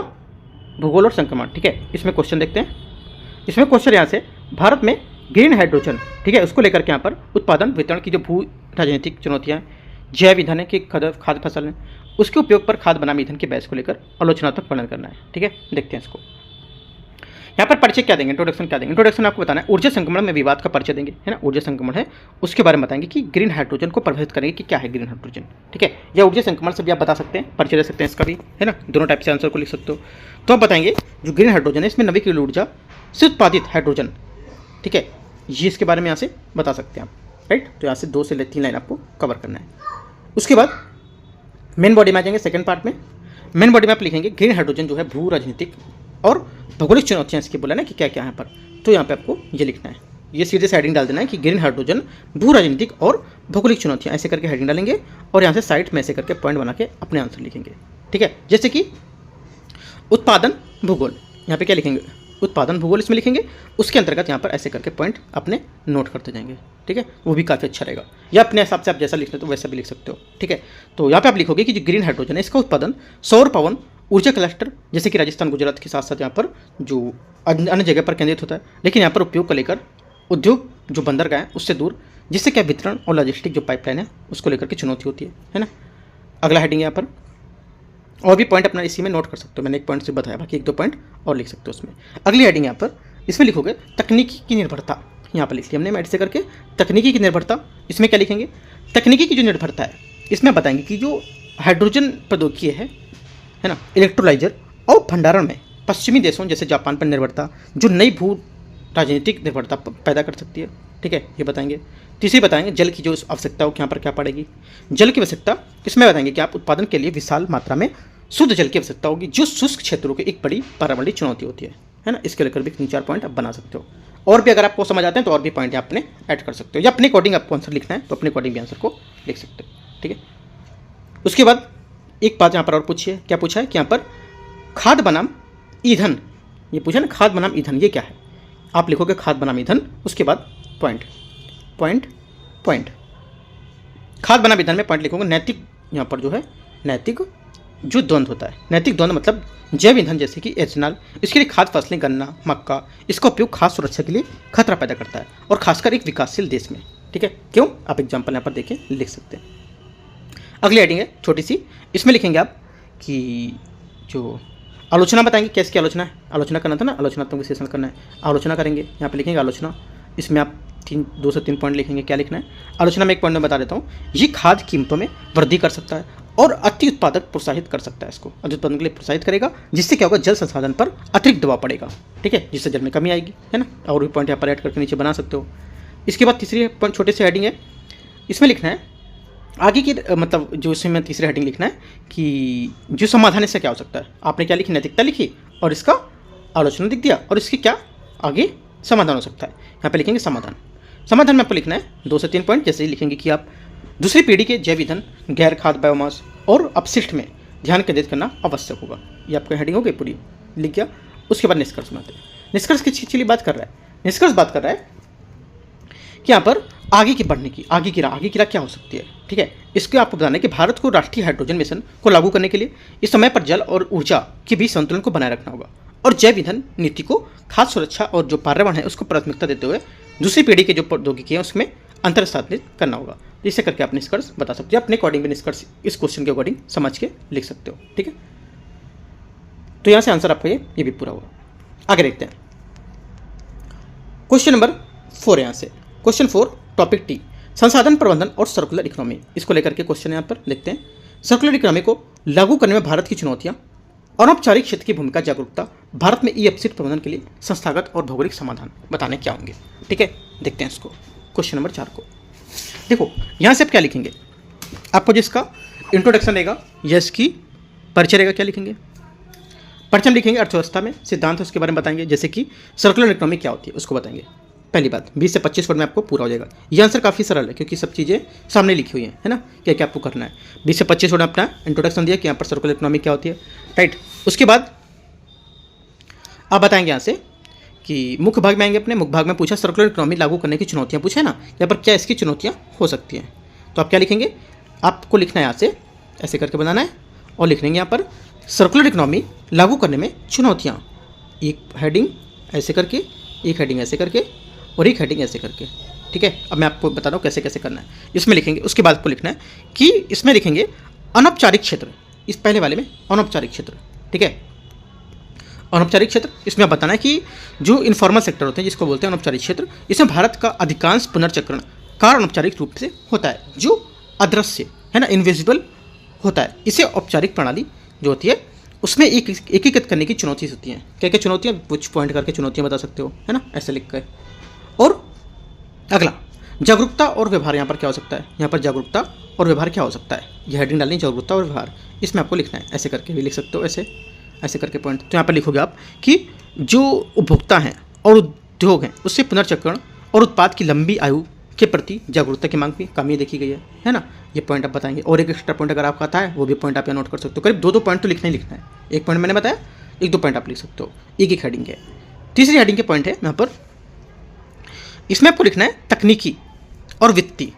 भूगोल और संक्रमण, ठीक है। इसमें क्वेश्चन देखते हैं। इसमें क्वेश्चन यहाँ से भारत में ग्रीन हाइड्रोजन, ठीक है, उसको लेकर के यहाँ पर उत्पादन वितरण की जो भू राजनीतिक चुनौतियाँ हैं, जैव ईंधन है कि खाद्य फसल है, उसके उपयोग पर खाद बनाम ईंधन के बहस को लेकर आलोचनात्मक वर्णन करना है, ठीक है। देखते हैं इसको। यहाँ पर परिचय क्या देंगे, इंट्रोडक्शन क्या देंगे। इंट्रोडक्शन आपको बताना है ऊर्जा संक्रमण में विवाद का परिचय देंगे, है ना, ऊर्जा संक्रमण है उसके बारे में बताएंगे कि ग्रीन हाइड्रोजन को प्रभावित करेंगे कि क्या है ग्रीन हाइड्रोजन, ठीक है, या ऊर्जा संक्रमण से भी आप बता सकते हैं, परिचय दे सकते हैं इसका भी, है ना, दोनों टाइप से आंसर को लिख सकते हो। तो आप बताएंगे जो ग्रीन हाइड्रोजन है इसमें नवीकरणीय ऊर्जा से उत्पादित हाइड्रोजन, ठीक है, ये इसके बारे में यहाँ से बता सकते हैं आप, राइट। तो यहाँ से 2 से 3 लाइन आपको कवर करना है। उसके बाद मेन बॉडी में आ जाएंगे, सेकंड पार्ट में मेन बॉडी में आप लिखेंगे ग्रीन हाइड्रोजन जो है भू राजनीतिक और भौगोलिक चुनौतियाँ इसकी बोला ना कि क्या क्या है पर, तो यहाँ पे आपको ये लिखना है, ये सीधे से हेडिंग डाल देना है कि ग्रीन हाइड्रोजन भू राजनीतिक और भौगोलिक चुनौतियाँ, ऐसे करके हेडिंग डालेंगे और यहाँ से साइड में ऐसे करके पॉइंट बना के अपने आंसर लिखेंगे, ठीक है। जैसे कि उत्पादन भूगोल, यहाँ पे क्या लिखेंगे, उत्पादन भूगोल इसमें लिखेंगे, उसके अंतर्गत यहाँ पर ऐसे करके पॉइंट अपने नोट करते जाएंगे, ठीक है, वो भी काफ़ी अच्छा रहेगा, या अपने हिसाब से आप जैसा लिखते हो तो वैसा भी लिख सकते हो, ठीक है। तो यहाँ पे आप लिखोगे कि जो ग्रीन हाइड्रोजन है इसका उत्पादन सौर पवन ऊर्जा क्लस्टर जैसे कि राजस्थान गुजरात के साथ साथ यहाँ पर जो अन्य जगह पर केंद्रित होता है, लेकिन यहाँ पर उपयोग को लेकर उद्योग जो बंदरगाह है उससे दूर, जिससे क्या वितरण और लॉजिस्टिक जो पाइपलाइन है उसको लेकर के चुनौती होती है ना। अगला हेडिंग यहाँ पर और भी पॉइंट अपना इसी में नोट कर सकते हो, मैंने एक पॉइंट से बताया, बाकी 1-2 पॉइंट और लिख सकते हो उसमें। अगली हेडिंग यहाँ पर इसमें लिखोगे तकनीकी की निर्भरता, यहाँ पर लिख लिया हमने मैट से करके, तकनीकी की निर्भरता। इसमें क्या लिखेंगे, तकनीकी की जो निर्भरता है इसमें बताएंगे कि जो हाइड्रोजन प्रौद्योगिकी है ना, इलेक्ट्रोलाइजर और भंडारण में पश्चिमी देशों जैसे जापान पर निर्भरता जो नई भू राजनीतिक निर्भरता पैदा कर सकती है, ठीक है, ये बताएंगे। तीसरी बताएंगे जल की जो आवश्यकता हो यहाँ पर क्या पड़ेगी, जल की आवश्यकता इसमें बताएंगे कि आप उत्पादन के लिए विशाल मात्रा में शुद्ध जल की आवश्यकता होगी, जो शुष्क क्षेत्रों की एक बड़ी पर्यावरणीय चुनौती होती है ना। इसके लेकर भी 3-4 पॉइंट आप बना सकते हो। और भी अगर आपको समझ आते हैं तो और भी पॉइंट यहाँ अपने ऐड कर सकते हो, या अपने अकॉर्डिंग आपको आंसर लिखना है तो अपने अकॉर्डिंग भी आंसर को लिख सकते हो, ठीक है। उसके बाद एक बात यहाँ पर और पूछिए, क्या पूछा है कि यहाँ पर खाद बनाम ईंधन, ये पूछा ना खाद बनाम ईंधन, ये क्या है। आप लिखोगे खाद बनाम ईंधन, उसके बाद पॉइंट पॉइंट पॉइंट। खाद बनाम ईंधन में पॉइंट लिखोगे नैतिक, यहाँ पर जो है नैतिक जो द्वंद्व होता है, नैतिक द्वंद्व मतलब जैव ईंधन जैसे कि एथेनॉल, इसके लिए खाद्य फसलें गन्ना मक्का, इसका उपयोग खाद्य सुरक्षा के लिए खतरा पैदा करता है और खासकर एक विकासशील देश में, ठीक है। क्यों, आप एग्जाम्पल यहाँ पर देखें लिख सकते हैं। अगली हेडिंग है छोटी सी, इसमें लिखेंगे आप कि जो आलोचना बताएंगे, कैसे की आलोचना है, आलोचना करना था ना, आलोचनात्मक विश्लेषण करना है, आलोचना करेंगे। यहाँ पे लिखेंगे आलोचना, इसमें आप 2 से 3 पॉइंट लिखेंगे। क्या लिखना है आलोचना में, एक पॉइंट में बता देता हूँ, ये खाद्य कीमतों में वृद्धि कर सकता है और अति उत्पादक प्रोत्साहित कर सकता है, इसको अति उत्पादन के लिए प्रोत्साहित करेगा, जिससे क्या होगा जल संसाधन पर अतिरिक्त दबाव पड़ेगा, ठीक है, जिससे जल में कमी आएगी, है ना। और भी पॉइंट यहाँ पर ऐड करके नीचे बना सकते हो। इसके बाद तीसरी पॉइंट छोटे से हेडिंग है, इसमें लिखना है आगे की मतलब जो इसमें तीसरी हेडिंग लिखना है कि जो समाधान इससे क्या हो सकता है। आपने क्या लिखी, नैतिकता लिखी और इसका आलोचना लिख दिया और इसकी क्या आगे समाधान हो सकता है। यहाँ पे लिखेंगे समाधान। समाधान में आपको लिखना है 2 से 3 पॉइंट, जैसे लिखेंगे कि आप दूसरी पीढ़ी के जैव ईंधन, गैर खाद्य बायोमास और अपशिष्ट में ध्यान केंद्रित करना आवश्यक होगा। ये आपकी हेडिंग हो गई पूरी, लिख गया। उसके बाद निष्कर्ष बनाते हैं। निष्कर्ष किस चीज़ की बात कर रहा है, निष्कर्ष बात कर रहा है कि यहाँ पर आगे की बढ़ने की, आगे की राह क्या हो सकती है, ठीक है। इसके आपको बताना है कि भारत को राष्ट्रीय हाइड्रोजन मिशन को लागू करने के लिए इस समय पर जल और ऊर्जा के बीच संतुलन को बनाए रखना होगा और जैव ईंधन नीति को खाद्य सुरक्षा और जो पर्यावरण है उसको प्राथमिकता देते हुए दूसरी पीढ़ी के जो प्रौद्योगिकी है उसमें अंतर स्थापित करना होगा। जिससे करके आप निष्कर्ष बता सकते हो, अपने अकॉर्डिंग भी निष्कर्ष इस क्वेश्चन के अकॉर्डिंग समझ के लिख सकते हो, ठीक है। तो यहाँ से आंसर आपका ये भी पूरा हुआ। आगे देखते हैं क्वेश्चन नंबर 4। यहाँ से क्वेश्चन 4 टॉपिक टी, संसाधन प्रबंधन और सर्कुलर इकोनॉमी, इसको लेकर के क्वेश्चन यहाँ पर लिखते हैं। सर्कुलर इकोनॉमी को लागू करने में भारत की चुनौतियाँ, अनौपचारिक क्षेत्र की भूमिका, जागरूकता, भारत में ई अपशिष्ट प्रबंधन के लिए संस्थागत और भौगोलिक समाधान बताने क्या होंगे, ठीक है। देखते हैं इसको, क्वेश्चन नंबर 4 को। देखो यहाँ से आप क्या लिखेंगे, आपको जिसका इंट्रोडक्शन रहेगा या इसकी परिचय रहेगा, क्या लिखेंगे, परिचय लिखेंगे अर्थव्यवस्था में सिद्धांत उसके बारे में बताएंगे, जैसे कि सर्कुलर इकोनॉमी क्या होती है उसको बताएंगे। पहली बात 20 से 25 वर्ड में आपको पूरा हो जाएगा। ये आंसर काफ़ी सरल है क्योंकि सब चीज़ें सामने लिखी हुई हैं, है ना, क्या क्या आपको करना है। 20 से 25 वर्ड में अपना इंट्रोडक्शन दिया कि यहाँ पर सर्कुलर इकोनॉमी क्या होती है, राइट। उसके बाद आप बताएंगे यहाँ से कि मुख्य भाग में आएंगे, अपने मुख्य भाग में पूछा सर्कुलर इकोनॉमी लागू करने की चुनौतियाँ पूछा है ना, यहाँ पर क्या इसकी चुनौतियाँ हो सकती हैं। तो आप क्या लिखेंगे, आपको लिखना है यहाँ से ऐसे करके बनाना है और लिख लेंगे यहाँ पर सर्कुलर इकोनॉमी लागू करने में चुनौतियाँ, एक हेडिंग ऐसे करके, एक हेडिंग ऐसे करके और एक हेडिंग ऐसे करके, ठीक है। अब मैं आपको बता रहा हूँ कैसे कैसे करना है। इसमें लिखेंगे, उसके बाद आपको लिखना है कि इसमें लिखेंगे अनौपचारिक क्षेत्र, इस पहले वाले में अनौपचारिक क्षेत्र, ठीक है, अनौपचारिक क्षेत्र। इसमें आप बताना है कि जो इनफॉर्मल सेक्टर होते हैं जिसको बोलते हैं अनौपचारिक क्षेत्र, इसमें भारत का अधिकांश पुनर्चक्रण कार्य अनौपचारिक रूप से होता है, जो अदृश्य है ना, इनविजिबल होता है। इसे औपचारिक प्रणाली जो होती है उसमें एकीकृत करने की चुनौती होती हैं। क्या क्या चुनौतियाँ, कुछ पॉइंट करके चुनौतियाँ बता सकते हो, है ना, ऐसे लिख कर। और अगला जागरूकता और व्यवहार, यहाँ पर क्या हो सकता है, यहाँ पर जागरूकता और व्यवहार क्या हो सकता है, ये हेडिंग डालनी जागरूकता और व्यवहार, इसमें आपको लिखना है, ऐसे करके भी लिख सकते हो, ऐसे ऐसे करके पॉइंट। तो यहाँ पर लिखोगे आप कि जो उपभोक्ता हैं और उद्योग हैं उससे पुनर्चक्रण और उत्पाद की लंबी आयु के प्रति जागरूकता की मांग की कमी देखी गई है ना, ये पॉइंट आप बताएंगे। और एक एक्स्ट्रा पॉइंट अगर आपका आता है वो भी पॉइंट आप यहाँ नोट कर सकते हो। करीब 2-2 पॉइंट तो लिखना ही लिखना है, एक पॉइंट मैंने बताया, 1-2 पॉइंट आप लिख सकते हो, एक हेडिंग है। तीसरी हेडिंग के पॉइंट है यहाँ पर, इसमें आपको लिखना है तकनीकी और वित्तीय,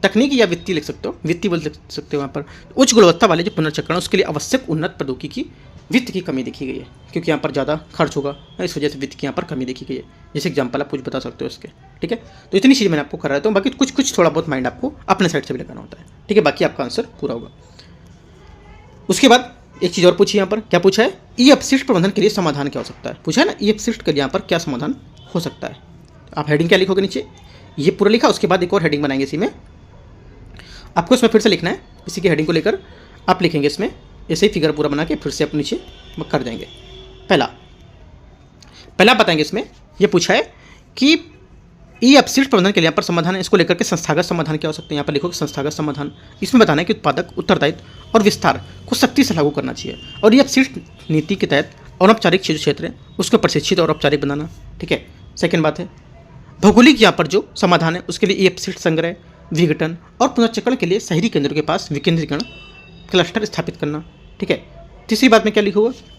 तकनीकी या वित्तीय लिख सकते हो, वित्तीय बोल सकते हो। यहाँ पर उच्च गुणवत्ता वाले जो पुनर्चक्रण उसके लिए आवश्यक उन्नत प्रौद्योगिकी वित्त की कमी देखी गई है, क्योंकि यहाँ पर ज़्यादा खर्च होगा, इस वजह से वित्त की यहाँ पर कमी देखी गई है। जैसे एग्जाम्पल आप कुछ बता सकते हो इसके, ठीक है। तो इतनी चीज़ मैंने आपको करा देता हूँ, बाकी कुछ थोड़ा बहुत माइंड आपको अपने साइड से भी लगाना होता है, ठीक है। बाकी आपका आंसर पूरा होगा। उसके बाद एक चीज़ और पूछी यहाँ पर, क्या पूछा है, ई अपशिष्ट प्रबंधन के लिए समाधान क्या हो सकता है, पूछा है ना, ई अपशिष्ट के लिए यहाँ पर क्या समाधान हो सकता है। आप हेडिंग क्या लिखोगे नीचे, ये पूरा लिखा, उसके बाद एक और हेडिंग बनाएंगे इसी में, आपको इसमें फिर से लिखना है, इसी की हेडिंग को लेकर आप लिखेंगे इसमें, ऐसे ही फिगर पूरा बना के फिर से आप नीचे कर देंगे। पहला आप बताएंगे इसमें, ये पूछा है कि ई अपशिष्ट प्रबंधन के लिए यहाँ पर समाधान है, इसको लेकर के संस्थागत समाधान क्या हो सकते हैं, यहाँ पर लिखोगे संस्थागत समाधान। इसमें बताना है कि उत्पादक, उत्तरदायित्व और विस्तार को सख्ती से लागू करना चाहिए, और ये अपशिष्ट नीति के तहत अनौपचारिक क्षेत्र है उसको प्रशिक्षित और औपचारिक बनाना। ठीक है, सेकेंड बात है भौगोलिक यहाँ पर जो समाधान है उसके लिए ई अपशिष्ट संग्रह, विघटन और पुनर्चक्रण के लिए शहरी केंद्रों के पास विकेंद्रीकरण क्लस्टर स्थापित करना। ठीक है, तीसरी बात में क्या लिखोगे,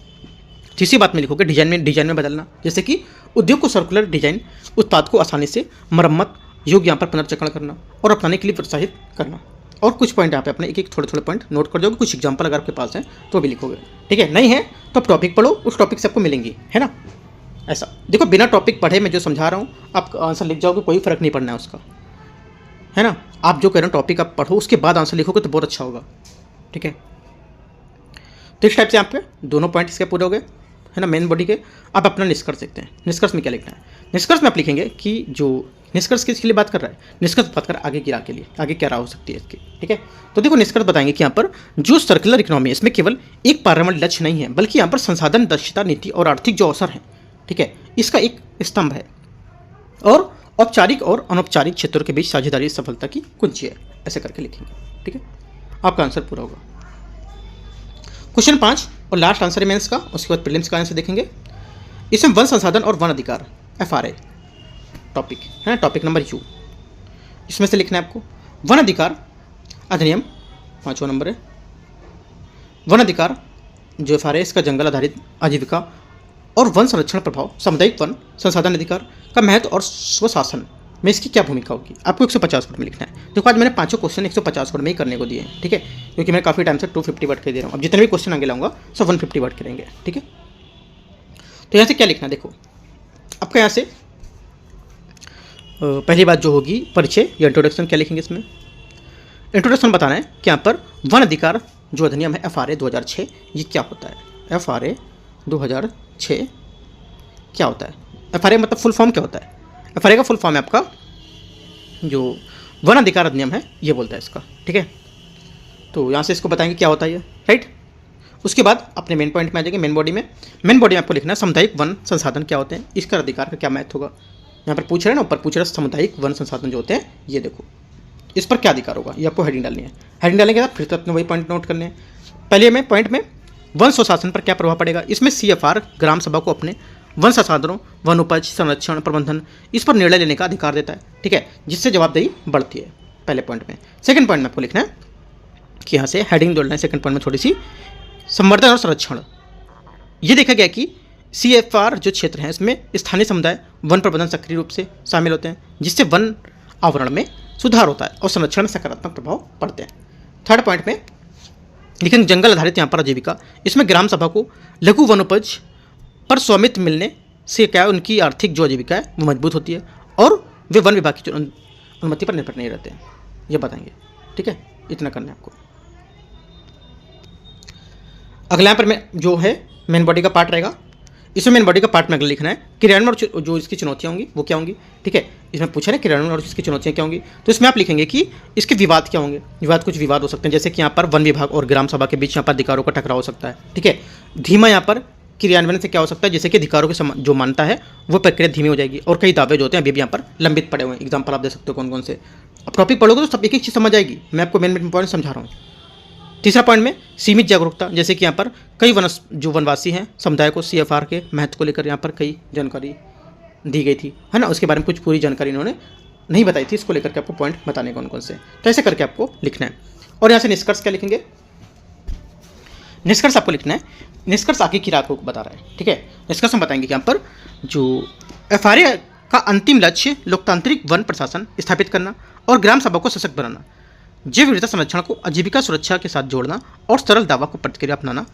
तीसरी बात में लिखोगे डिजाइन में बदलना, जैसे कि उद्योग को सर्कुलर डिजाइन, उत्पाद को आसानी से मरम्मत योग्य यहाँ पर पुनर्चक्रण करना और अपनाने के लिए प्रोत्साहित करना। और कुछ पॉइंट यहाँ पे अपने एक एक थोड़े पॉइंट नोट कर दोगे, कुछ एग्जांपल अगर आपके पास है तो भी लिखोगे। ठीक है, नहीं है तो आप टॉपिक पढ़ो, उस टॉपिक से आपको मिलेंगी, है ना। ऐसा देखो, बिना टॉपिक पढ़े मैं जो समझा रहा हूँ आप आंसर लिख जाओगे, कोई फर्क नहीं पड़ना है उसका, है ना। आप जो कह रहे हो टॉपिक आप पढ़ो, उसके बाद आंसर लिखोगे तो बहुत अच्छा होगा। ठीक है, तो इस टाइप से आपके दोनों पॉइंट इसके पूरे हो गए, है ना, मेन बॉडी के। आप अपना निष्कर्ष देखते हैं, निष्कर्ष में क्या लिखना है। निष्कर्ष में आप लिखेंगे कि जो निष्कर्ष किसके लिए बात कर रहा है, निष्कर्ष बात कर रहा है आगे की राह के लिए, आगे क्या राह हो सकती है इसकी। ठीक है, तो देखो निष्कर्ष बताएंगे कि यहाँ पर जो सर्कुलर इकोनॉमी है इसमें केवल एक पर्यावरण लक्ष्य नहीं है, बल्कि यहाँ पर संसाधन दक्षता नीति और आर्थिक जो अवसर हैं, ठीक है, इसका एक स्तंभ है, और औपचारिक और अनौपचारिक क्षेत्रों के बीच साझेदारी सफलता की कुंजी है। ऐसे करके लिखेंगे। ठीक है, आपका आंसर पूरा होगा। क्वेश्चन 5 और लास्ट आंसर है मेंस का, उसके बाद प्रीलिम्स का आंसर देखेंगे। इसमें वन संसाधन और वन अधिकार FRA टॉपिक है, टॉपिक नंबर यू। इसमें से लिखना है आपको वन अधिकार अधिनियम 5वां नंबर है। वन अधिकार जो FRA इसका जंगल आधारित आजीविका और वन संरक्षण प्रभाव, सामुदायिक वन संसाधन अधिकार का महत्व और स्वशासन में इसकी क्या भूमिका होगी, आपको 150 वर्ड में लिखना है। देखो आज मैंने 5 क्वेश्चन 150 वर्ड में ही करने को दिए हैं। ठीक है, क्योंकि मैं काफ़ी टाइम से 250 वर्ड के दे रहा हूँ, अब जितने भी क्वेश्चन आगे लाऊंगा सब 150 वर्ड के रहेंगे। ठीक है, तो यहाँ से क्या लिखना है, देखो आपका यहाँ से पहली बात जो होगी परिचय या इंट्रोडक्शन, क्या लिखेंगे इसमें। इंट्रोडक्शन बताना है कि यहाँ पर वन अधिकार जो अधिनियम है FRA 2006 ये क्या होता है। FRA 2006 क्या होता है, FRA मतलब फुल फॉर्म क्या होता है। FRA का फुल फॉर्म है आपका जो वन अधिकार अधिनियम है ये बोलता है इसका। ठीक है, तो यहाँ से इसको बताएंगे क्या होता है ये, राइट। उसके बाद अपने मेन पॉइंट में आ जाएंगे, मेन बॉडी में आपको लिखना है सामुदायिक वन संसाधन क्या होते हैं, इसका अधिकार का क्या महत्व होगा। यहाँ पर पूछ रहे हैं ना, ऊपर पूछ रहे हैं सामुदायिक वन संसाधन जो होते हैं, ये देखो इस पर क्या अधिकार होगा, ये आपको हेडिंग डालनी है। हेडिंग डालने के बाद फिर से अपने वही पॉइंट नोट करने हैं। पहले में पॉइंट में वन स्वशासन पर क्या प्रभाव पड़ेगा, इसमें CFR ग्राम सभा को अपने वन संसाधनों, वन उपज, संरक्षण, प्रबंधन इस पर निर्णय लेने का अधिकार देता है। ठीक है, जिससे जवाबदेही बढ़ती है पहले पॉइंट में। सेकंड पॉइंट में आपको लिखना है कि यहाँ से हेडिंग जोड़ना है सेकंड पॉइंट में थोड़ी सी, संवर्धन और संरक्षण। ये देखा गया कि CFR जो क्षेत्र हैं इसमें स्थानीय समुदाय वन प्रबंधन सक्रिय रूप से शामिल होते हैं, जिससे वन आवरण में सुधार होता है और संरक्षण में सकारात्मक प्रभाव पड़ते हैं। थर्ड पॉइंट में लेकिन जंगल आधारित यहाँ पर आजीविका, इसमें ग्राम सभा को लघु वन उपज पर स्वामित्व मिलने से क्या है उनकी आर्थिक जो आजीविका है वो मजबूत होती है, और वे वन विभाग की अनुमति पर निर्भर नहीं रहते हैं, ये बताएंगे। ठीक है, इतना करना है आपको। अगला यहाँ पर मैं जो है मेन बॉडी का पार्ट रहेगा, इसमें मेन बॉडी का पार्ट में अगला लिखना है क्रियान्वयन और जो इसकी चुनौतियाँ होंगी वो क्या होंगी। ठीक है, इसमें पूछा है क्रियान्वयन और इसकी चुनौतियाँ क्या होंगी, तो इसमें आप लिखेंगे कि इसके विवाद क्या होंगे। विवाद कुछ विवाद हो सकते हैं, जैसे कि यहाँ पर वन विभाग और ग्राम सभा के बीच यहाँ पर अधिकारों का टकराव हो सकता है। ठीक है, धीमा यहाँ पर क्रियान्वयन से क्या हो सकता है, जैसे कि अधिकारों की जो मान्यता है वो प्रक्रिया धीमी हो जाएगी, और कई दावे जो होते हैं अभी भी यहाँ पर लंबित पड़े हुए हैं। एग्जाम्पल आप दे सकते हो कौन कौन से। अब टॉपिक पढ़ोगे तो सब एक एक चीज़ समझ आएगी, मैं आपको मेन पॉइंट समझा रहा हूँ। तीसरा पॉइंट में सीमित जागरूकता, जैसे कि यहाँ पर कई जो वनवासी हैं समुदाय को CFR के महत्व को लेकर यहाँ पर कई जानकारी दी गई थी, है ना, उसके बारे में कुछ पूरी जानकारी इन्होंने नहीं बताई थी, इसको लेकर के आपको पॉइंट बताने कौन कौन से, तो ऐसे करके आपको लिखना है। और यहाँ से निष्कर्ष क्या लिखेंगे, निष्कर्ष आपको लिखना है, निष्कर्ष आगे की रात को बता रहा है। ठीक है, निष्कर्ष हम बताएंगे कि यहाँ पर जो FRA का अंतिम लक्ष्य लोकतांत्रिक वन प्रशासन स्थापित करना और ग्राम सभा को सशक्त बनाना, जैव विविधता संरक्षण को आजीविका सुरक्षा के साथ जोड़ना और सरल दावा को प्रतिक्रिया अपनाना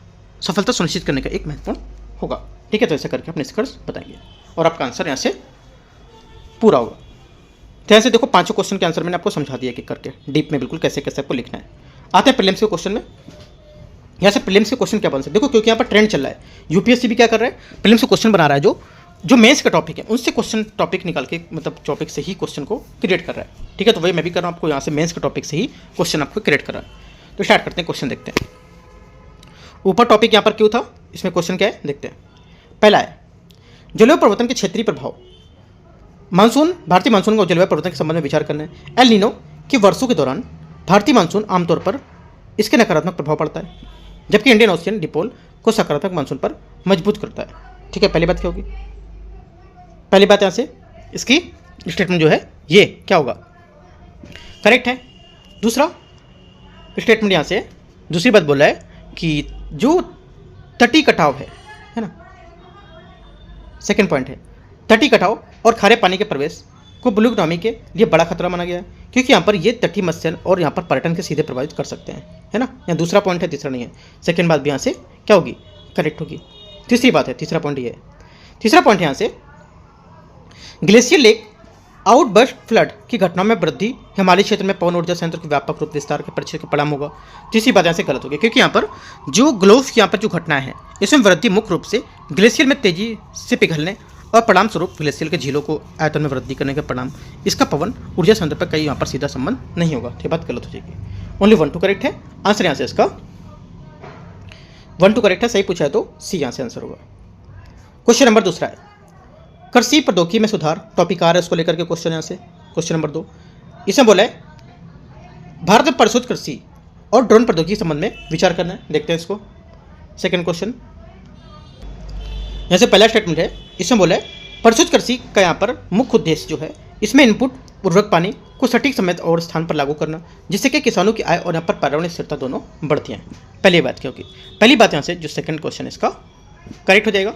सफलता सुनिश्चित करने का एक महत्वपूर्ण होगा। ठीक है, तो ऐसा करके आप निष्कर्ष बताएंगे और आपका आंसर यहाँ से पूरा होगा। तो यहाँ से देखो 5 क्वेश्चन के आंसर मैंने आपको समझा दिया कि करके डीप में बिल्कुल कैसे कैसे आपको लिखना है। आते हैं प्रीलिम्स के क्वेश्चन में। यहाँ से प्रीलिम्स के क्वेश्चन क्या बन सकते देखो, क्योंकि यहाँ पर ट्रेंड चल रहा है, UPSC भी क्या कर रहा है, प्रीलिम्स के क्वेश्चन बना रहा है, जो मेंस का टॉपिक है उनसे क्वेश्चन टॉपिक निकाल के, मतलब टॉपिक से ही क्वेश्चन को क्रिएट कर रहा है। ठीक है, तो वही मैं भी कर रहा हूँ, आपको यहाँ से मेंस के टॉपिक से ही क्वेश्चन आपको क्रिएट कर रहा है। तो स्टार्ट करते हैं, क्वेश्चन देखते हैं। ऊपर टॉपिक यहाँ पर क्यों था, इसमें क्वेश्चन क्या है देखते हैं। पहला है जलवायु परिवर्तन के क्षेत्रीय प्रभाव मानसून, भारतीय मानसून का जलवायु परिवर्तन के संबंध में विचार करना है। एल नीनो के वर्षों के दौरान भारतीय मानसून आमतौर पर इसके नकारात्मक प्रभाव पड़ता है, जबकि इंडियन ओशियन डिपोल को सकारात्मक मानसून पर मजबूत करता है। ठीक है, पहली बात क्या होगी? पहली बात यहाँ से इसकी स्टेटमेंट जो है ये क्या होगा? करेक्ट है। दूसरा स्टेटमेंट यहाँ से दूसरी बात बोल रहा है कि जो तटीय कटाव है ना, सेकंड पॉइंट है तटीय कटाव और खारे पानी के प्रवेश को ब्लू इकोनॉमी के लिए बड़ा खतरा माना गया है, क्योंकि यहाँ पर ये तटीय मत्स्य और यहाँ पर पर्यटन के सीधे प्रभावित कर सकते हैं, है ना। यहाँ दूसरा पॉइंट है, तीसरा नहीं है। सेकंड बात भी यहाँ से क्या होगी? करेक्ट होगी। तीसरी बात है, तीसरा पॉइंट ये है। तीसरा पॉइंट यहाँ से ग्लेशियर लेक आउटबर्स्ट फ्लड की घटनाओं में वृद्धि हिमालय क्षेत्र में पवन ऊर्जा संयंत्र के व्यापक रूप विस्तार के परिचय के परिणाम होगा। तीसरी बात यहाँ से गलत होगी, क्योंकि यहाँ पर जो ग्लोव यहाँ पर जो घटनाएं हैं इसमें वृद्धि मुख्य रूप से ग्लेशियर में तेजी से पिघलने और परिणाम स्वरूप ग्लेशियर के झीलों को आयतन में वृद्धि करने के परिणाम, इसका पवन ऊर्जा संयंत्र पर कहीं यहाँ पर सीधा संबंध नहीं होगा। ये बात गलत हो जाएगी। ओनली 1 2 करेक्ट है। आंसर यहाँ से इसका 1 2 करेक्ट है। सही पूछा है तो सी यहाँ से आंसर होगा। क्वेश्चन नंबर दूसरा है कृषि प्रौद्योगिकी में सुधार, टॉपिक आ रहा है उसको लेकर के क्वेश्चन यहाँ से। क्वेश्चन नंबर 2 इसमें बोला है भारत में परिशुद्ध कृषि और ड्रोन प्रौद्योगिकी संबंध में विचार करना है। देखते हैं इसको। सेकंड क्वेश्चन यहाँ से पहला स्टेटमेंट है, इसमें बोला है परिशुद्ध कृषि का यहाँ पर मुख्य उद्देश्य जो है इसमें इनपुट उर्वरक पानी को सटीक समय और स्थान पर लागू करना, जिससे कि किसानों की आय और यहाँ पर पर्यावरण स्थिरता दोनों बढ़ती हैं। पहली बात क्या होगी? पहली बात यहाँ से जो सेकंड क्वेश्चन इसका करेक्ट हो जाएगा।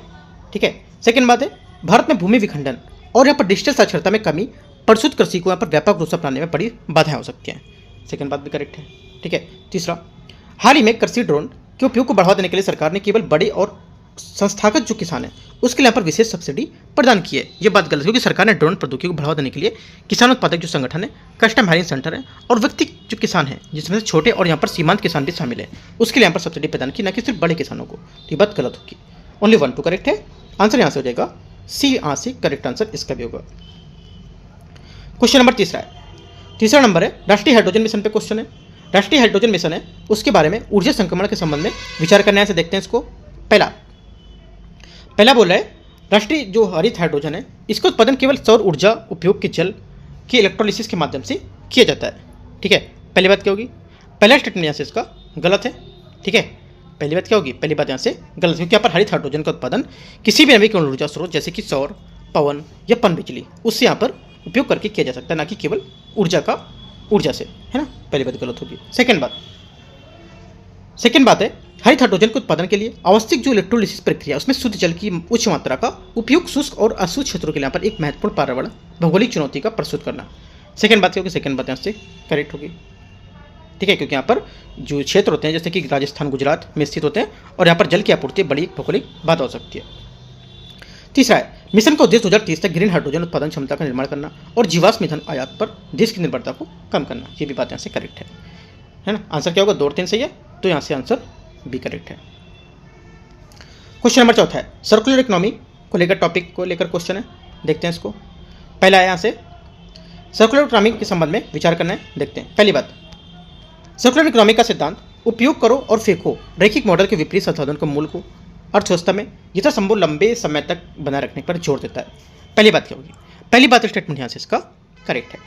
ठीक है। सेकंड बात है भारत में भूमि विखंडन और यहाँ पर डिजिटल साक्षरता में कमी परिशुद्ध कृषि को यहाँ पर व्यापक रूप से अपनाने में बड़ी बाधाएं हो सकती हैं। सेकंड बात भी करेक्ट है। ठीक है। तीसरा, हाल ही में कृषि ड्रोन के उपयोग को बढ़ावा देने के लिए सरकार ने केवल बड़े और संस्थागत जो किसान हैं उसके लिए यहाँ पर विशेष सब्सिडी प्रदान की है। ये बात गलत है, क्योंकि सरकार ने ड्रोन प्रौद्योगिकी को बढ़ावा देने के लिए किसान उत्पादक जो संगठन है, कस्टम हायरिंग सेंटर है और व्यक्ति जो किसान हैं जिसमें से छोटे और यहाँ पर सीमांत किसान भी शामिल है, उसके लिए यहाँ पर सब्सिडी प्रदान की, न कि सिर्फ बड़े किसानों को। तो ये बात गलत होगी। ओनली 1 2 करेक्ट है। आंसर यहाँ से हो जाएगा सी। यहाँ से करेक्ट आंसर इसका भी होगा। क्वेश्चन नंबर तीसरा है, तीसरा नंबर है राष्ट्रीय हाइड्रोजन मिशन पे क्वेश्चन है। राष्ट्रीय हाइड्रोजन मिशन है उसके बारे में ऊर्जा संक्रमण के संबंध में विचार करना है। देखते हैं इसको। पहला बोल रहा है राष्ट्रीय जो हरित हाइड्रोजन है इसका उत्पादन केवल सौर ऊर्जा उपयोग के जल के इलेक्ट्रोलिसिस के माध्यम से किया जाता है। ठीक है। पहली बात क्या होगी? पहला स्टेटमेंट यहाँ से इसका गलत है। ठीक है। पहली बात क्या होगी? पहली बात यहाँ से गलत, क्योंकि यहाँ पर हरित हाइड्रोजन का उत्पादन किसी भी नवीकरणीय ऊर्जा स्रोत जैसे कि सौर, पवन या पन बिजली उससे यहाँ पर उपयोग करके किया जा सकता है, ना कि केवल ऊर्जा से, है ना। पहली बात गलत होगी। सेकेंड बात है हरित हाइड्रोजन के उत्पादन के लिए आवश्यक जो इलेक्ट्रोलिसिस प्रक्रिया उसमें शुद्ध जल की उच्च मात्रा का उपयोग शुष्क और अशुष्क क्षेत्रों के लिए यहाँ पर एक महत्वपूर्ण पर्यावरण भौगोलिक चुनौती का प्रस्तुत करना। सेकंड बात क्या होगी? सेकंड बात यहाँ से करेक्ट होगी। ठीक है, क्योंकि यहाँ पर जो क्षेत्र होते हैं जैसे कि राजस्थान, गुजरात में स्थित होते हैं और यहाँ पर जल की आपूर्ति बड़ी भौगोलिक बाधा हो सकती है। तीसरा है मिशन का उद्देश्य 2030 तक ग्रीन हाइड्रोजन उत्पादन क्षमता का निर्माण करना और जीवाश्म ईंधन आयात पर देश की निर्भरता को कम करना। ये भी बात यहाँ से करेक्ट है ना। आंसर क्या होगा? 2 और 3 सही है, तो यहाँ से आंसर भी करेक्ट है। क्वेश्चन नंबर चौथा है सर्कुलर इकोनॉमी को लेकर टॉपिक को लेकर क्वेश्चन है। देखते हैं इसको। पहला है यहाँ से सर्कुलर इकोनॉमी के संबंध में विचार करना है। देखते हैं। पहली बात, सर्कुलर इकोनॉमी का सिद्धांत उपयोग करो और फेंको रैखिक मॉडल के विपरीत संसाधन के मूल को अर्थव्यवस्था में जितना संभव लंबे समय तक बनाए रखने पर जोर देता है। पहली बात क्या होगी? पहली बात स्टेटमेंट यहाँ से इसका करेक्ट है।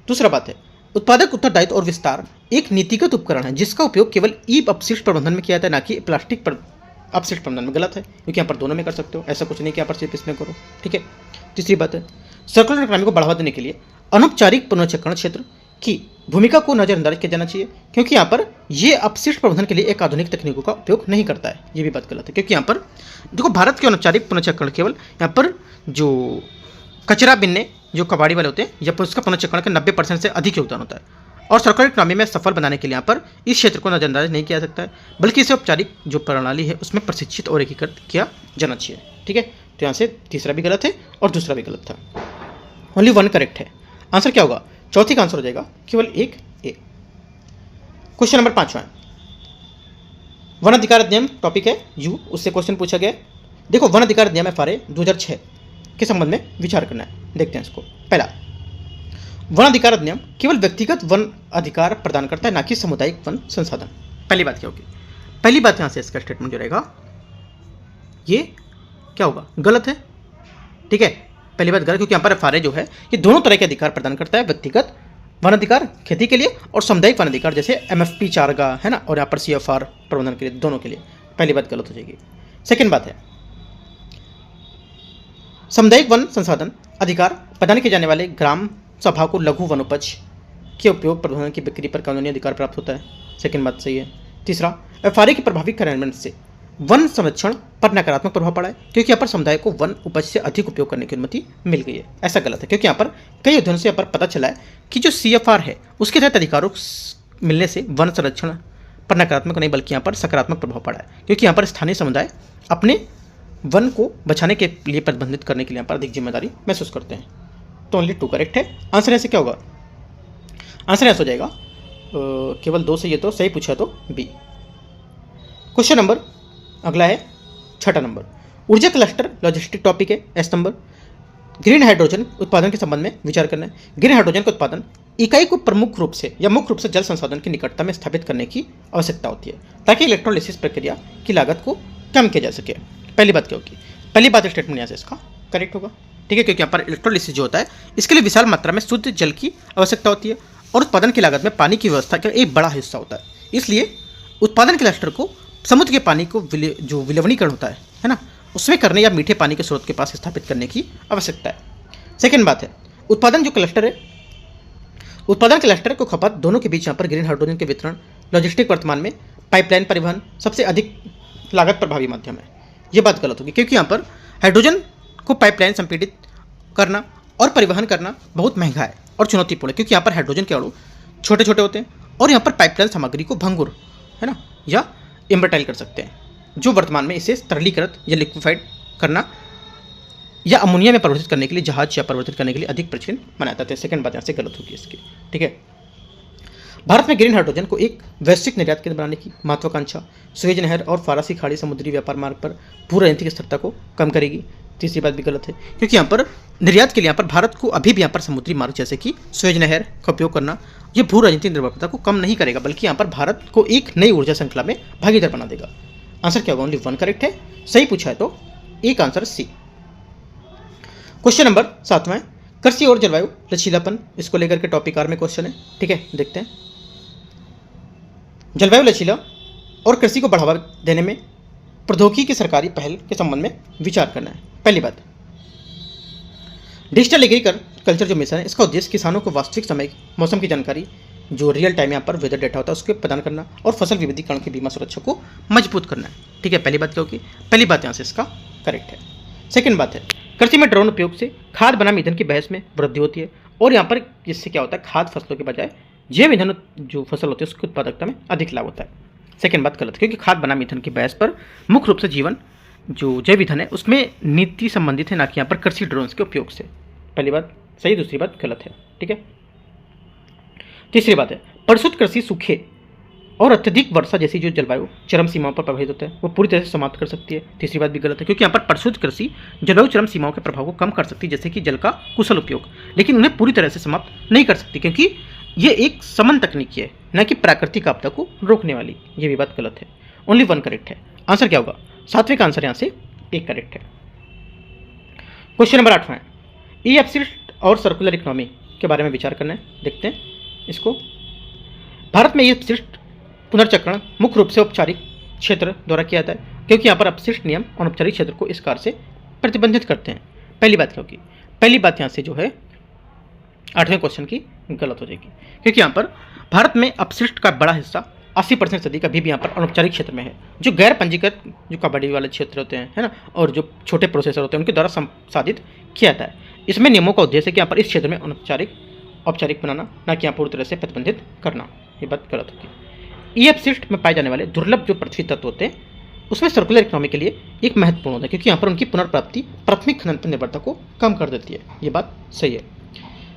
दूसरा बात है उत्पादक उत्तरदायित्व और विस्तार एक नीतिगत उपकरण है जिसका उपयोग केवल ई अपशिष्ट प्रबंधन में किया जाता है, ना कि प्लास्टिक अपशिष्ट प्रबंधन में। गलत है, क्योंकि यहाँ पर दोनों में कर सकते हो, ऐसा कुछ नहीं कि यहाँ पर सिर्फ इसमें करो। ठीक है। तीसरी बात है सर्कुलर इकोनॉमी को बढ़ावा देने के लिए अनौपचारिक पुनर्चक्रण क्षेत्र की भूमिका को नजरअंदाज किया जाना चाहिए, क्योंकि यहाँ पर ये अपशिष्ट प्रबंधन के लिए एक आधुनिक तकनीकों का उपयोग नहीं करता है। ये भी बात गलत है, क्योंकि यहाँ पर देखो भारत के अनौपचारिक पुनर्चक्रण केवल यहाँ पर जो कचरा बिनने जो कबाड़ी वाले होते हैं या पर उसका पुनर्चक्रण का 90% से अधिक योगदान होता है। और सर्कुलर इकोनॉमी में सफल बनाने के लिए यहाँ पर इस क्षेत्र को नजरअंदाज नहीं किया जा सकता है, बल्कि इसे औपचारिक जो प्रणाली है उसमें प्रशिक्षित और एकीकृत किया जाना चाहिए। ठीक है। तो यहाँ से तीसरा भी गलत है और दूसरा भी गलत था। ओनली 1 करेक्ट है। आंसर क्या होगा? चौथी का आंसर हो जाएगा केवल 1 ए। क्वेश्चन नंबर 5 है वन अधिकार अधिनियम टॉपिक है यू, उससे क्वेश्चन पूछा गया। देखो वन अधिकार अधिनियम FRA 2006 के संबंध में विचार करना है। देखते हैं इसको। पहला, वन अधिकार अधिनियम केवल व्यक्तिगत वन अधिकार प्रदान करता है, ना कि सामुदायिक वन संसाधन। पहली बात क्या होगी? पहली बात यहाँ से इसका स्टेटमेंट जो रहेगा ये क्या होगा? गलत है। ठीक है। पहली बात गलत, क्योंकि यहाँ पर एफआरए जो है ये दोनों तरह के अधिकार प्रदान करता है, व्यक्तिगत वन अधिकार खेती के लिए और सामुदायिक वन अधिकार जैसे एमएफपी चारागाह है ना, और यहाँ पर सीएफआर प्रबंधन के लिए, दोनों के लिए। पहली बात गलत हो जाएगी। सेकेंड बात है सामुदायिक वन संसाधन अधिकार प्रदान किए जाने वाले ग्राम सभा को लघु वनोपज के उपयोग प्रबंधन की बिक्री पर कानूनी अधिकार प्राप्त होता है। सेकेंड बात सही है। तीसरा, एफआरए के प्रभावी कार्यान्वयन से वन संरक्षण पर नकारात्मक प्रभाव पड़ा है, क्योंकि यहाँ पर समुदाय को वन उपज से अधिक उपयोग करने की अनुमति मिल गई है। ऐसा गलत है, क्योंकि यहाँ पर कई अध्ययनों से यहाँ पर पता चला है कि जो सीएफआर है उसके तहत अधिकारों मिलने से वन संरक्षण पर नकारात्मक नहीं बल्कि यहाँ पर सकारात्मक प्रभाव पड़ा है, क्योंकि यहाँ पर स्थानीय समुदाय अपने वन को बचाने के लिए प्रतिबंधित करने के लिए यहाँ पर अधिक जिम्मेदारी महसूस करते हैं। तो ओनली 2 करेक्ट है। आंसर ऐसे क्या होगा? आंसर ऐसा हो जाएगा केवल 2 सही है, तो सही पूछा तो बी। क्वेश्चन नंबर अगला है 6 नंबर, ऊर्जा क्लस्टर लॉजिस्टिक टॉपिक है। एस नंबर, ग्रीन हाइड्रोजन उत्पादन के संबंध में विचार करना है। ग्रीन हाइड्रोजन का उत्पादन इकाई को प्रमुख रूप से या मुख्य रूप से जल संसाधन की निकटता में स्थापित करने की आवश्यकता होती है, ताकि इलेक्ट्रोलिसिस प्रक्रिया की लागत को कम किया जा सके। पहली बात क्या होगी? पहली बात स्टेटमेंट यहाँ से इसका करेक्ट होगा, ठीक है, क्योंकि यहाँ पर इलेक्ट्रोलिसिस जो होता है इसके लिए विशाल मात्रा में शुद्ध जल की आवश्यकता होती है और उत्पादन की लागत में पानी की व्यवस्था का एक बड़ा हिस्सा होता है। इसलिए उत्पादन क्लस्टर को समुद्र के पानी को जो विलवणीकरण होता है ना, उसमें करने या मीठे पानी के स्रोत के पास स्थापित करने की आवश्यकता है। सेकेंड बात है उत्पादन जो क्लस्टर है, उत्पादन क्लस्टर को खपत दोनों के बीच यहाँ पर ग्रीन हाइड्रोजन के वितरण लॉजिस्टिक वर्तमान में पाइपलाइन परिवहन सबसे अधिक लागत प्रभावी माध्यम है। ये बात गलत होगी, क्योंकि यहाँ पर हाइड्रोजन को पाइपलाइन संपीड़ित करना और परिवहन करना बहुत महंगा है और चुनौतीपूर्ण है, क्योंकि यहाँ पर हाइड्रोजन के अणु छोटे छोटे होते हैं और यहाँ पर पाइपलाइन सामग्री को भंगुर है ना या इम्बर्टाइल कर सकते हैं, जो वर्तमान में इसे तरलीकृत या लिक्विफाइड करना या अमोनिया में परिवर्तित करने के लिए जहाज या परिवर्तित करने के लिए अधिक प्रचलन बनाया जाता है। सेकंड बात यहाँ से गलत होगी इसकी, ठीक है। भारत में ग्रीन हाइड्रोजन को एक वैश्विक निर्यात केंद्र बनाने की महत्वाकांक्षा सुएज नहर और फारसी खाड़ी समुद्री व्यापार मार्ग पर भू राजनीतिक स्थिरता को कम करेगी। तीसरी बात भी गलत है, क्योंकि यहाँ पर निर्यात के लिए यहाँ पर भारत को अभी भी यहाँ पर समुद्री मार्ग जैसे कि सुएज नहर का उपयोग करना ये भू राजनीतिक निर्भरता को कम नहीं करेगा, बल्कि यहाँ पर भारत को एक नई ऊर्जा श्रृंखला में भागीदार बना देगा। आंसर क्या होगा? ओनली 1 करेक्ट है। सही पूछा है तो एक आंसर सी। क्वेश्चन नंबर 7वां, कृषि और जलवायु लचीलापन, इसको लेकर के टॉपिक आर में क्वेश्चन है, ठीक है, देखते हैं। जलवायु लचीला और कृषि को बढ़ावा देने में प्रौद्योगिकी की सरकारी पहल के संबंध में विचार करना है। पहली बात, डिजिटल एग्रीकल्चर जो मिशन है इसका उद्देश्य किसानों को वास्तविक समय मौसम की जानकारी जो रियल टाइम यहाँ पर वेदर डेटा होता है उसके प्रदान करना और फसल विविधीकरण की बीमा सुरक्षा को मजबूत करना है, ठीक है। पहली बात क्या होगी? पहली बात यहाँ से इसका करेक्ट है। सेकंड बात है कृषि में ड्रोन उपयोग से खाद बनाम ईंधन की बहस में वृद्धि होती है और यहाँ पर इससे क्या होता है खाद फसलों के बजाय जैव ईंधन जो फसल होती है उसकी उत्पादकता में अधिक लाभ होता है। सेकंड बात गलत, क्योंकि खाद बनाम ईंधन की बहस पर मुख्य रूप से जीवन जो जैव ईंधन है उसमें नीति संबंधित है, ना कि यहाँ पर कृषि ड्रोन्स के उपयोग से। पहली बात सही, दूसरी बात गलत है, ठीक है। तीसरी बात है परिशुद्ध कृषि सूखे और अत्यधिक वर्षा जैसी जो जलवायु चरम सीमाओं पर प्रभावित होता है वो पूरी तरह से समाप्त कर सकती है। तीसरी बात भी गलत है, क्योंकि यहाँ पर परिशुद्ध कृषि जलवायु चरम सीमाओं के प्रभाव को कम कर सकती है, जैसे कि जल का कुशल उपयोग, लेकिन उन्हें पूरी तरह से समाप्त नहीं कर सकती, क्योंकि ये एक समन तकनीकी है, न कि प्राकृतिक आपदा को रोकने वाली। ये भी बात गलत है। ओनली 1 करेक्ट है। आंसर क्या होगा? 7वें का आंसर यहाँ से 1 करेक्ट है। क्वेश्चन नंबर 8वां, ई अपशिष्ट और सर्कुलर इकोनॉमी के बारे में विचार करना है, देखते हैं इसको। भारत में ये अपशिष्ट पुनर्चक्रण मुख्य रूप से औपचारिक क्षेत्र द्वारा किया जाता है, क्योंकि यहाँ पर अपशिष्ट नियम अनौपचारिक क्षेत्र को इस कार्य से प्रतिबंधित करते हैं। पहली बात क्या होगी? पहली बात यहाँ से जो है 8वें क्वेश्चन की गलत हो जाएगी, क्योंकि यहाँ पर भारत में अपशिष्ट का बड़ा हिस्सा 80% से अधिक अभी भी यहाँ पर अनौपचारिक क्षेत्र में है, जो गैर पंजीकृत जो कबाड़ी वाले क्षेत्र होते हैं है ना, और जो छोटे प्रोसेसर होते हैं उनके द्वारा संसाधित किया जाता है। इसमें नियमों का उद्देश्य है कि यहाँ पर इस क्षेत्र में औपचारिक बनाना, ना कि यहाँ पूरी तरह से प्रतिबंधित करना। ये बात गलत होगी। ई अपशिष्ट में पाए जाने वाले दुर्लभ जो पृथ्वी तत्व होते हैं उसमें सर्कुलर इकोनॉमी के लिए एक महत्वपूर्ण होता है, क्योंकि यहाँ पर उनकी पुनर्प्राप्ति प्राथमिक खनन पर निर्भरता को कम कर देती है। ये बात सही है।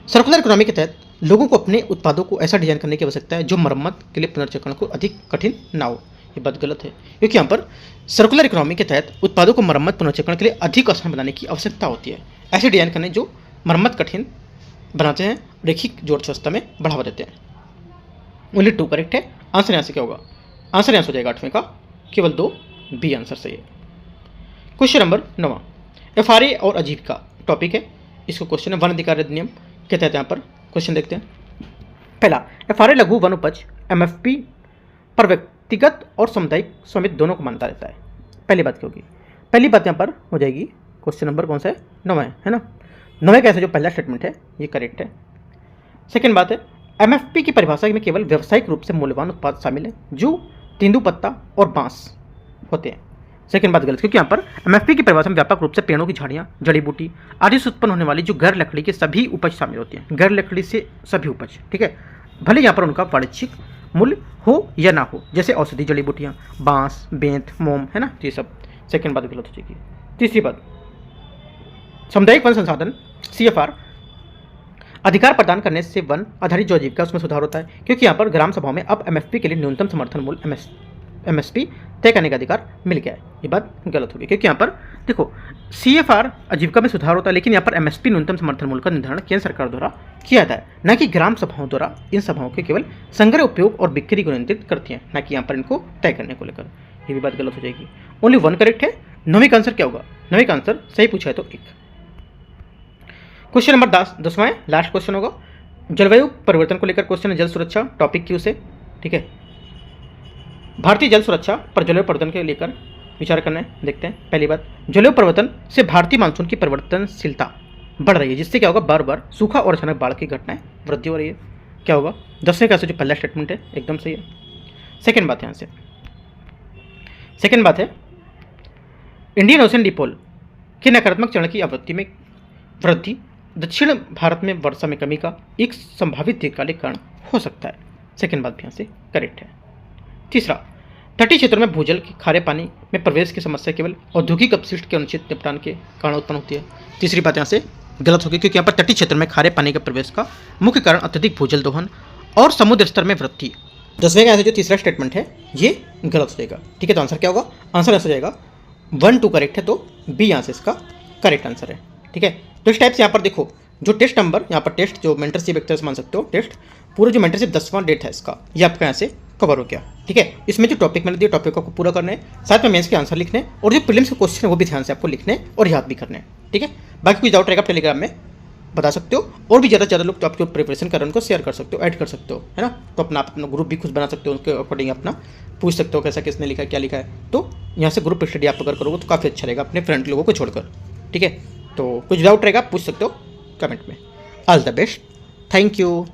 सर्कुलर इकोनॉमी के तहत लोगों को अपने उत्पादों को ऐसा डिजाइन करने की आवश्यकता है जो मरम्मत के लिए पुनर्चक्रण को अधिक कठिन ना हो। ये बात गलत है, क्योंकि यहाँ पर सर्कुलर इकोनॉमी के तहत उत्पादों को मरम्मत पुनर्चक्रण के लिए अधिक आसान बनाने की आवश्यकता होती है। ऐसे डिजाइन करने जो मरम्मत कठिन बनाते हैं, रैखिक जो अर्थव्यवस्था में बढ़ावा देते हैं। ओनली 2 करेक्ट है। आंसर यहाँ से क्या होगा? आंसर यहाँ से हो जाएगा 8वें का केवल 2 बी आंसर सही है। क्वेश्चन नंबर 9, एफआरए और आजीविका टॉपिक है। इसको क्वेश्चन है वन अधिकार अधिनियम के तहत यहाँ पर क्वेश्चन देखते हैं। पहला, FRA लघु वन उपज MFP पर व्यक्तिगत और सामुदायिक स्वामित्व दोनों को मानता रहता है। पहली बात क्या होगी? पहली बात यहाँ पर हो जाएगी, क्वेश्चन नंबर कौन सा है? 9 है ना। 9 कैसे जो पहला स्टेटमेंट है ये करेक्ट है। सेकेंड बात है, MFP की परिभाषा में केवल व्यावसायिक रूप से मूल्यवान उत्पाद शामिल है जो तेंदुपत्ता और बांस होते हैं। सेकेंड बात गलत, क्योंकि यहाँ पर MFP की परिभाषा में व्यापक रूप से पेड़ों की झाड़ियाँ, जड़ी बूटी आदि से उत्पन्न होने वाली जो गैर लकड़ी के सभी उपज शामिल होती हैं। गैर लकड़ी से सभी उपज, ठीक है, भले यहाँ पर उनका वाणिज्यिक मूल्य हो या ना हो, जैसे औषधि जड़ी बूटियाँ, बांस, बेंत, मोम, है ना, ये सब। सेकेंड बात गलत हो जाएगी। तीसरी बात, सामुदायिक वन संसाधन CFR अधिकार प्रदान करने से वन आधारित जो आजीविका उसमें सुधार होता है, क्योंकि यहाँ पर ग्राम सभाओं में अब MFP के लिए न्यूनतम समर्थन मूल्य MSP तय करने का अधिकार मिल गया है। ये बात गलत होगी, क्योंकि यहाँ पर देखो CFR आजीविका में सुधार होता है, लेकिन यहाँ पर MSP न्यूनतम समर्थन मूल्य का निर्धारण केंद्र सरकार द्वारा किया जाता है, न कि ग्राम सभाओं द्वारा। इन सभाओं के केवल संग्रह, उपयोग और बिक्री को नियंत्रित करती हैं, न कि यहाँ पर इनको तय करने को लेकर। ये भी बात गलत हो जाएगी। ओनली 1 करेक्ट है। 9वीं का आंसर क्या होगा? 9वीं का आंसर सही पूछा है तो 1। क्वेश्चन नंबर 10वां लास्ट क्वेश्चन होगा। जलवायु परिवर्तन को लेकर क्वेश्चन है, जल सुरक्षा टॉपिक क्यू से, ठीक है। भारतीय जल सुरक्षा पर जलवायु परिवर्तन के लेकर विचार करना है। देखते हैं। पहली बात, जलवायु परिवर्तन से भारतीय मानसून की परिवर्तनशीलता बढ़ रही है, जिससे क्या होगा, बार बार सूखा और अचानक बाढ़ की घटनाएं वृद्धि हो रही है। क्या होगा? 10वें का जो पहला स्टेटमेंट है एकदम सही है। सेकेंड बात यहाँ से, सेकेंड बात है, इंडियन ओशन डिपोल के नकारात्मक चरण की आवृत्ति में वृद्धि दक्षिण भारत में वर्षा में कमी का एक संभावित दीर्घकालिक कारण हो सकता है। सेकेंड बात भी यहाँ से करेक्ट है। तीसरा, तटीय क्षेत्रों में भूजल के खारे पानी में प्रवेश की समस्या केवल औद्योगिक अपशिष्ट के अनुचित निपटान के कारण उत्पन्न होती है। तीसरी बात यहाँ से गलत होगी, क्योंकि यहाँ पर तटीय क्षेत्र में खारे पानी के प्रवेश का मुख्य कारण अत्यधिक भूजल दोहन और समुद्र स्तर में वृद्धि। 10वें का यहाँ से जो तीसरा स्टेटमेंट है ये गलत हो जाएगा, ठीक है। तो आंसर क्या होगा? आंसर ऐसा हो जाएगा 1, 2 करेक्ट है, तो बी यहाँ से इसका करेक्ट आंसर है, ठीक है। तो इस टाइप से यहाँ पर देखो, जो टेस्ट नंबर यहाँ पर टेस्ट जो मेंटरशिप एक तरह से मान सकते हो, टेस्ट पूरा जो मेंटरशिप 10वां डेट है इसका, ये आपका यहाँ से कवर हो गया, ठीक है। इसमें जो टॉपिक मैंने दिया, टॉपिक को आपको पूरा करना है, साथ में मेंस के आंसर लिखने और जो प्रीलिम्स के क्वेश्चन है वो भी ध्यान से आपको लिखने और याद भी करने, ठीक है। बाकी कोई डाउट रहेगा टेलीग्राम में बता सकते हो, और भी ज़्यादा से ज़्यादा लोग तो आपको प्रिपरेशन कर रहे हैं उनको शेयर कर सकते हो, ऐड कर सकते हो, है ना। तो अपना ग्रुप भी खुद बना सकते हो, उसके अकॉर्डिंग अपना पूछ सकते हो कैसा किसने लिखा है, क्या लिखा है। तो यहाँ से ग्रुप स्टडी आप अगर करोगे तो काफ़ी अच्छा रहेगा अपने फ्रेंड लोगों को छोड़कर, ठीक है। तो कुछ डाउट रहेगा पूछ सकते हो कमेंट में। All the best, thank you.